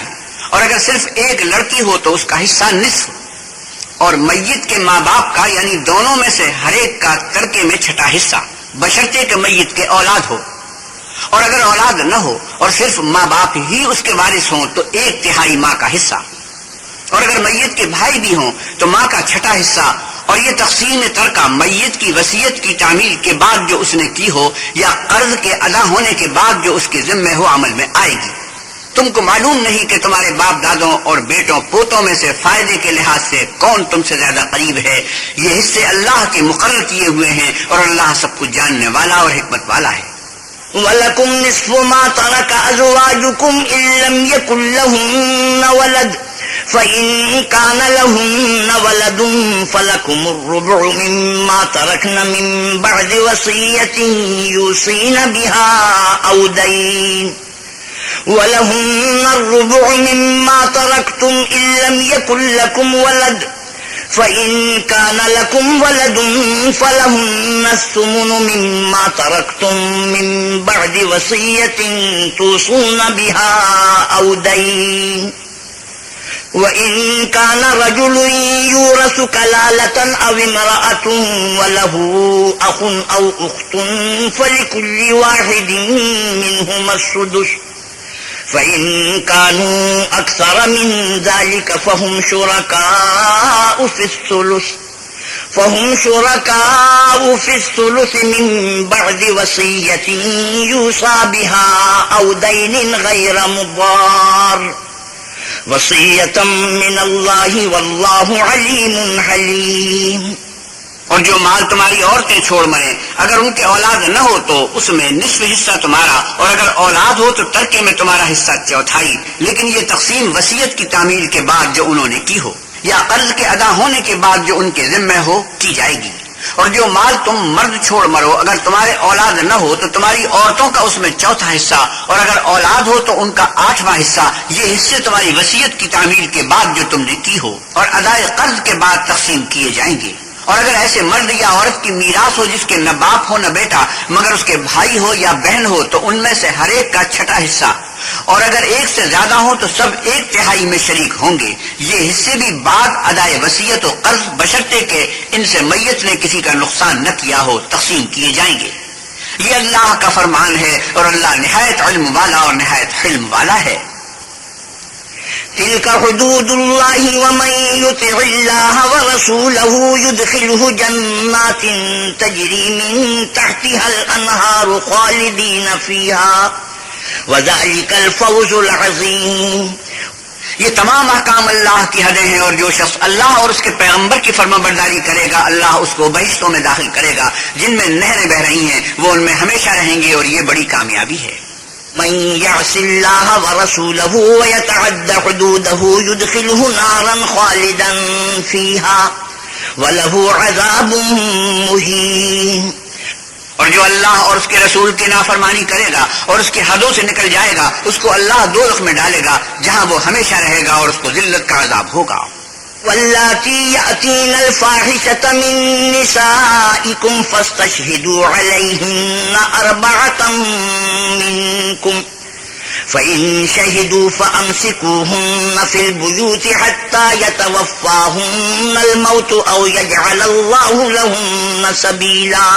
اور اگر صرف ایک لڑکی ہو تو اس کا حصہ نصف، اور میت کے ماں باپ کا یعنی دونوں میں سے ہر ایک کا ترکے میں 6 حصہ، بشرطے کہ میت کے اولاد ہو، اور اگر اولاد نہ ہو اور صرف ماں باپ ہی اس کے وارث ہوں تو 1/3 ماں کا حصہ، اور اگر میت کے بھائی بھی ہوں تو ماں کا 6 حصہ، اور یہ تقسیم ترکہ میت کی وصیت کی تعمیل کے بعد جو اس نے کی ہو یا قرض کے ادا ہونے کے بعد جو اس کے ذمہ ہو عمل میں آئے گی۔ تم کو معلوم نہیں کہ تمہارے باپ دادوں اور بیٹوں پوتوں میں سے فائدے کے لحاظ سے کون تم سے زیادہ قریب ہے، یہ حصے اللہ کے مقرر کیے ہوئے ہیں، اور اللہ سب کچھ جاننے والا اور حکمت والا ہے۔ وَلَكُمْ نِصْفُ مَا تَرَكَ أَزْوَاجُكُمْ إِن لَّمْ يَكُن لَّهُنَّ وَلَدٌ فَإِن كَانَ لَهُنَّ وَلَدٌ فَلَكُمُ الرُّبُعُ مِمَّا تَرَكْنَ مِن بَعْدِ وَصِيَّةٍ يُوصِينَ بِهَا أَوْ دَيْنٍ وَلَهُنَّ الرُّبُعُ مِمَّا تَرَكْتُمْ إِن لَّمْ يَكُن لَّكُمْ وَلَدٌ فَإِن كَانَ لَكُمْ وَلَدٌ فَلَهُنَّ الثُّمُنُ مِمَّا تَرَكْتُم مِّن بَعْدِ وَصِيَّةٍ تُوصُونَ بِهَا أَوْ دَيْنٍ وَإِن كَانَ رَجُلٌ يُورَثُ كَلَالَةً أَوْ امْرَأَةٌ وَلَهُ أَخٌ أَوْ أُخْتٌ فَلِكُلِّ واحد منهما السُّدُسُ فَإِن كَانُوا أَكْثَرَ مِن ذَلِكَ فَهُمْ شُرَكَاءُ فِي الثُّلُثِ مِن بَعْدِ وَصِيَّةٍ يُوصَى بِهَا أَوْ دَيْنٍ غَيْرَ مُضَارٍّ وصیۃ من اللہ واللہ علیم حلیم۔ اور جو مال تمہاری عورتیں چھوڑ مریں اگر ان کے اولاد نہ ہو تو اس میں نصف حصہ تمہارا، اور اگر اولاد ہو تو ترکے میں تمہارا حصہ 1/4، لیکن یہ تقسیم وصیت کی تعمیل کے بعد جو انہوں نے کی ہو یا قرض کے ادا ہونے کے بعد جو ان کے ذمہ ہو کی جائے گی۔ اور جو مال تم مرد چھوڑ مرو اگر تمہارے اولاد نہ ہو تو تمہاری عورتوں کا اس میں 4تھا حصہ، اور اگر اولاد ہو تو ان کا 8واں حصہ، یہ حصے تمہاری وصیت کی تعمیل کے بعد جو تم نے کی ہو اور ادائے قرض کے بعد تقسیم کیے جائیں گے۔ اور اگر ایسے مرد یا عورت کی میراث ہو جس کے نہ باپ ہو نہ بیٹا مگر اس کے بھائی ہو یا بہن ہو تو ان میں سے ہر ایک کا 6 حصہ، اور اگر ایک سے زیادہ ہو تو سب 1/3 میں شریک ہوں گے۔ یہ حصے بھی بعد ادائے وصیت و قرض بشرطے کہ ان سے میت نے کسی کا نقصان نہ کیا ہو تقسیم کیے جائیں گے۔ یہ اللہ کا فرمان ہے اور اللہ نہایت علم والا اور نہایت حلم والا ہے۔ تلك حدود الله ومن يطع الله ورسوله يدخله جنات تجري من تحتها الأنهار خالدين فيها وذلك الفوز العظيم۔ یہ تمام احکام اللہ کی حدیں ہیں، اور جو شخص اللہ اور اس کے پیغمبر کی فرما برداری کرے گا اللہ اس کو بہشتوں میں داخل کرے گا جن میں نہریں بہ رہی ہیں، وہ ان میں ہمیشہ رہیں گے، اور یہ بڑی کامیابی ہے۔ من يعص الله ورسوله ويتعد حدوده يدخله نارا خالدا فيها وله عذاب مهين۔ اور جو اللہ اور اس کے رسول کی نافرمانی کرے گا اور اس کی حدوں سے نکل جائے گا اس کو اللہ دوزخ میں ڈالے گا جہاں وہ ہمیشہ رہے گا، اور اس کو ذلت کا عذاب ہوگا۔ واللاتی یأتین الفاحشة من نسائکم فاستشہدوا علیہن 4 منکم فإن شہدوا فأمسکوہن فی البیوت حتی یتوفاہن الموت او یجعل اللہ لہن سبیلا۔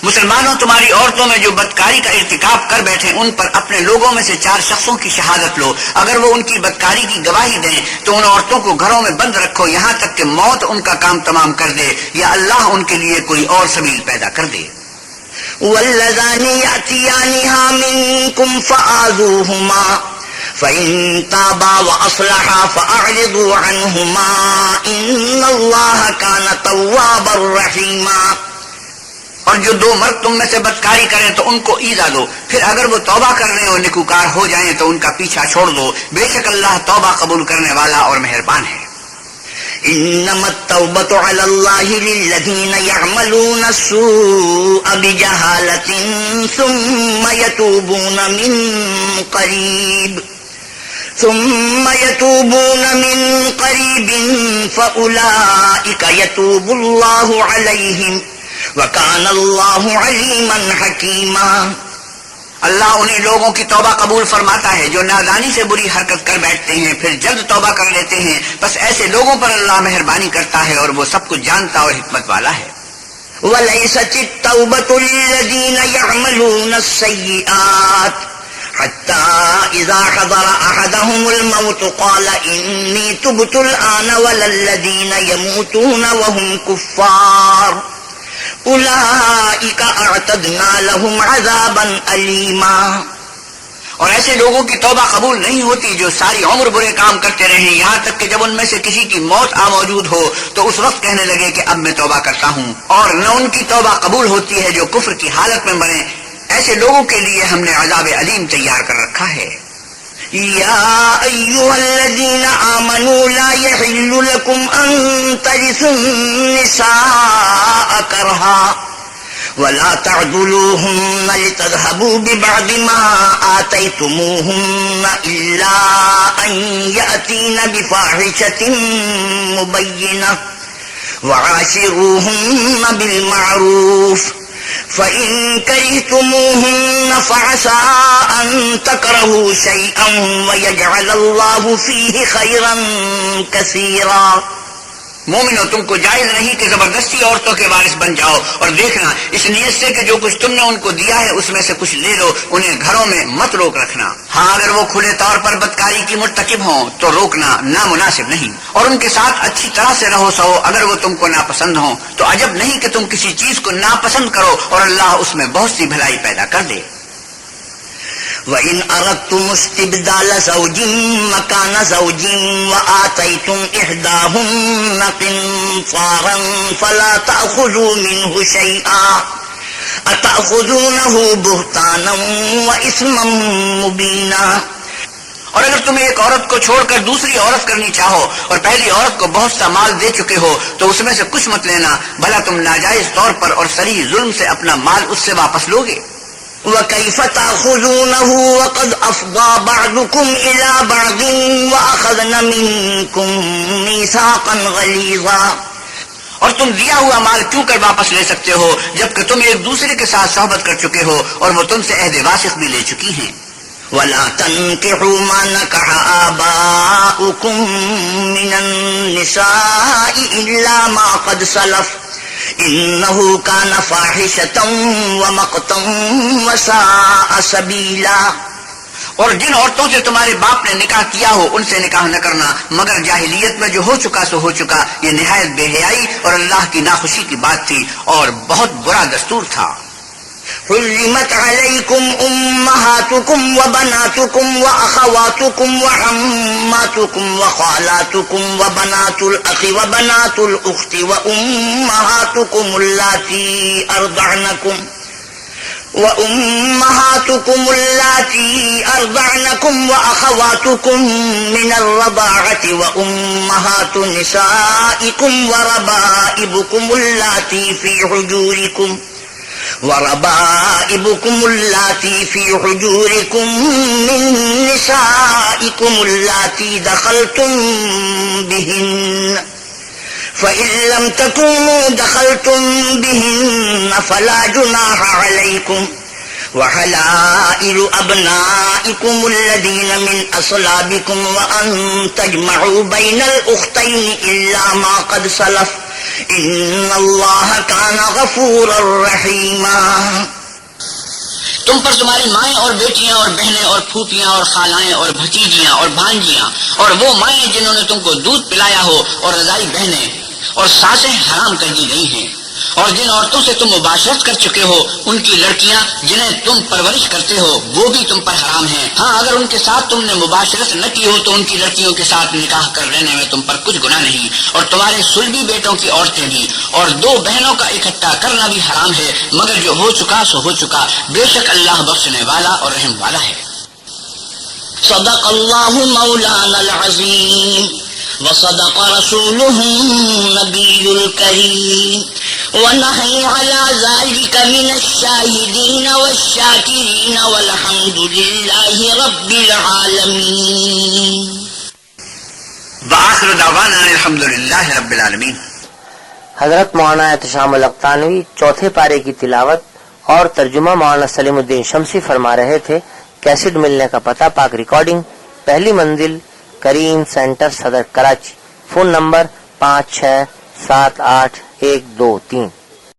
مسلمانوں، تمہاری عورتوں میں جو بدکاری کا ارتکاب کر بیٹھے ان پر اپنے لوگوں میں سے 4 شخصوں کی شہادت لو. اگر وہ ان کی بدکاری کی گواہی دیں تو ان عورتوں کو گھروں میں بند رکھو یہاں تک کہ موت ان کا کام تمام کر دے یا اللہ ان کے لیے کوئی اور سبیل پیدا کر دے. واللذان يأتيانها منكم فآذوهما فإن تابا وأصلحا فأعرضوا عنهما إن الله كان توابا رحيما. اور جو 2 مرد تم میں سے بدکاری کریں تو ان کو ایذا دو، پھر اگر وہ توبہ کرنے اور نیکوکار ہو جائیں تو ان کا پیچھا چھوڑ دو، بے شک اللہ توبہ قبول کرنے والا اور مہربان ہے. إنما التوبة على الله للذين يعملون السوء بجهالة ثم يتوبون من قريب فأولئك يتوب الله عليهم وكان الله عليما حكيما. اللہ انہیں لوگوں کی توبہ قبول فرماتا ہے جو نادانی سے بری حرکت کر بیٹھتے ہیں پھر جلد توبہ کر لیتے ہیں، بس ایسے لوگوں پر اللہ مہربانی کرتا ہے اور وہ سب کچھ جانتا اور حکمت والا ہے. وَلَيْسَتِ التَّوْبَةُ لِلَّذِينَ يَعْمَلُونَ السَّيِّئَاتِ حَتَّى إِذَا حَضَرَ أَحَدَهُمُ الْمَوْتُ قَالَ إِنِّي تُبْتُ الْآنَ وَلَا الَّذِينَ يَمُوتُونَ وَهُمْ كُفَّارٌ أُولَئِكَ أَعْتَدْنَا لَهُمْ عَذَابًا أَلِيمًا. اور ایسے لوگوں کی توبہ قبول نہیں ہوتی جو ساری عمر برے کام کرتے رہیں یہاں تک کہ جب ان میں سے کسی کی موت موجود ہو تو اس وقت کہنے لگے کہ اب میں توبہ کرتا ہوں. اور نہ ان کی توبہ قبول ہوتی ہے جو کفر کی حالت میں مریں. ایسے لوگوں کے لیے ہم نے عذاب علیم تیار کر رکھا ہے. يا أيها الذين آمنوا لا يحل لكم أن ترثوا النساء كرها ولا تعضلوهن لتذهبوا ببعض ما آتيتموهن إلا أن يأتين بفاحشة مبينة وعاشروهن بالمعروف فإن كرهتموهن فعسى أن تكرهوا شيئا ويجعل الله فيه خيرا كثيرا. مومنو، تم کو جائز نہیں کہ زبردستی عورتوں کے وارث بن جاؤ، اور دیکھنا اس نیت سے کہ جو کچھ تم نے ان کو دیا ہے اس میں سے کچھ لے لو، انہیں گھروں میں مت روک رکھنا. ہاں اگر وہ کھلے طور پر بدکاری کی مرتکب ہوں تو روکنا نامناسب نہیں، اور ان کے ساتھ اچھی طرح سے رہو سہو اگر وہ تم کو ناپسند ہوں تو عجب نہیں کہ تم کسی چیز کو ناپسند کرو اور اللہ اس میں بہت سی بھلائی پیدا کر دے. وَإِنْ أَرَدْتُمُ اسْتِبْدَالَ زَوْجٍ مَّكَانَ زَوْجٍ وَآتَيْتُمْ إِحْدَاهُنَّ قِنطَارًا فَلَا تَأْخُذُوا مِنْهُ شَيْئًا أَتَأْخُذُونَهُ بُهْتَانًا وَإِثْمًا مُّبِينًا. اور اگر تم ایک عورت کو چھوڑ کر دوسری عورت کرنی چاہو اور پہلی عورت کو بہت سا مال دے چکے ہو تو اس میں سے کچھ مت لینا، بھلا تم ناجائز طور پر اور صریح ظلم سے اپنا مال اس سے واپس لوگے. وَكَيْفَ تَأْخُذُونَهُ وَقَدْ أَفْضَىٰ بَعْضُكُمْ إِلَىٰ بَعْضٍ وَأَخَذْنَ مِنكُم مِّيثَاقًا غَلِيظًا. اور تم دیا ہوا مال کیوں کر واپس لے سکتے ہو جبکہ تم ایک دوسرے کے ساتھ صحبت کر چکے ہو اور وہ تم سے عہد واسق بھی لے چکی ہیں. وَلَا تَنكِحُوا مَا نَكَحَ آبَاؤُكُم مِّنَ النِّسَاءِ إِلَّا مَا قَدْ سَلَفَ إِنَّهُ كَانَ فَاحِشَةً وَمَقْتًا وَسَاءَ سَبِيلًا. اور جن عورتوں سے تمہارے باپ نے نکاح کیا ہو ان سے نکاح نہ کرنا مگر جاہلیت میں جو ہو چکا سو ہو چکا، یہ نہایت بے حیائی اور اللہ کی ناخوشی کی بات تھی اور بہت برا دستور تھا. حرمت علیکم امہاتکم وبناتکم واخواتکم وعماتکم وخالاتکم وبنات الاخ وبنات الاخت وامہاتکم اللاتی ارضعنکم واخواتکم من الرضاعة وامہات نسائکم وربائبکم اللاتی فی حجورکم من نسائکم اللاتی دخلتم بہن فإن لم تكونوا دخلتم بهن فلا جناح عليكم وحلائل أبنائكم الذين من أصلابكم وأن تجمعوا بين الأختين إلا ما قد سلف ان اللہ کان غفورا رحیما. تم پر تمہاری مائیں اور بیٹیاں اور بہنیں اور پھوپھیاں اور خالائیں اور بھتیجیاں اور بھانجیاں اور وہ مائیں جنہوں نے تم کو دودھ پلایا ہو اور رضائی بہنیں اور ساسیں حرام کر دی گئی ہیں، اور جن عورتوں سے تم مباشرت کر چکے ہو ان کی لڑکیاں جنہیں تم پرورش کرتے ہو وہ بھی تم پر حرام ہیں. ہاں اگر ان کے ساتھ تم نے مباشرت نہ کی ہو تو ان کی لڑکیوں کے ساتھ نکاح کر لینے میں تم پر کچھ گناہ نہیں، اور تمہارے صلبی بیٹوں کی عورتیں بھی، اور دو بہنوں کا اکٹھا کرنا بھی حرام ہے، مگر جو ہو چکا سو ہو چکا، بے شک اللہ بخشنے والا اور رحم والا ہے. صدق اللہ مولانا العظیم وصدق رسوله النبی الکریم ونحن على ذلك من الشاہدین والشاکرین والحمد للہ رب العالمین. وآخر دعوانا الحمد للہ رب العالمین. حضرت مولانا احتشام القتانوی چوتھے پارے کی تلاوت اور ترجمہ مولانا سلیم الدین شمسی فرما رہے تھے. کیسٹ ملنے کا پتہ پاک ریکارڈنگ، پہلی منزل، کریم سینٹر، صدر کراچی. Phone number 56781223.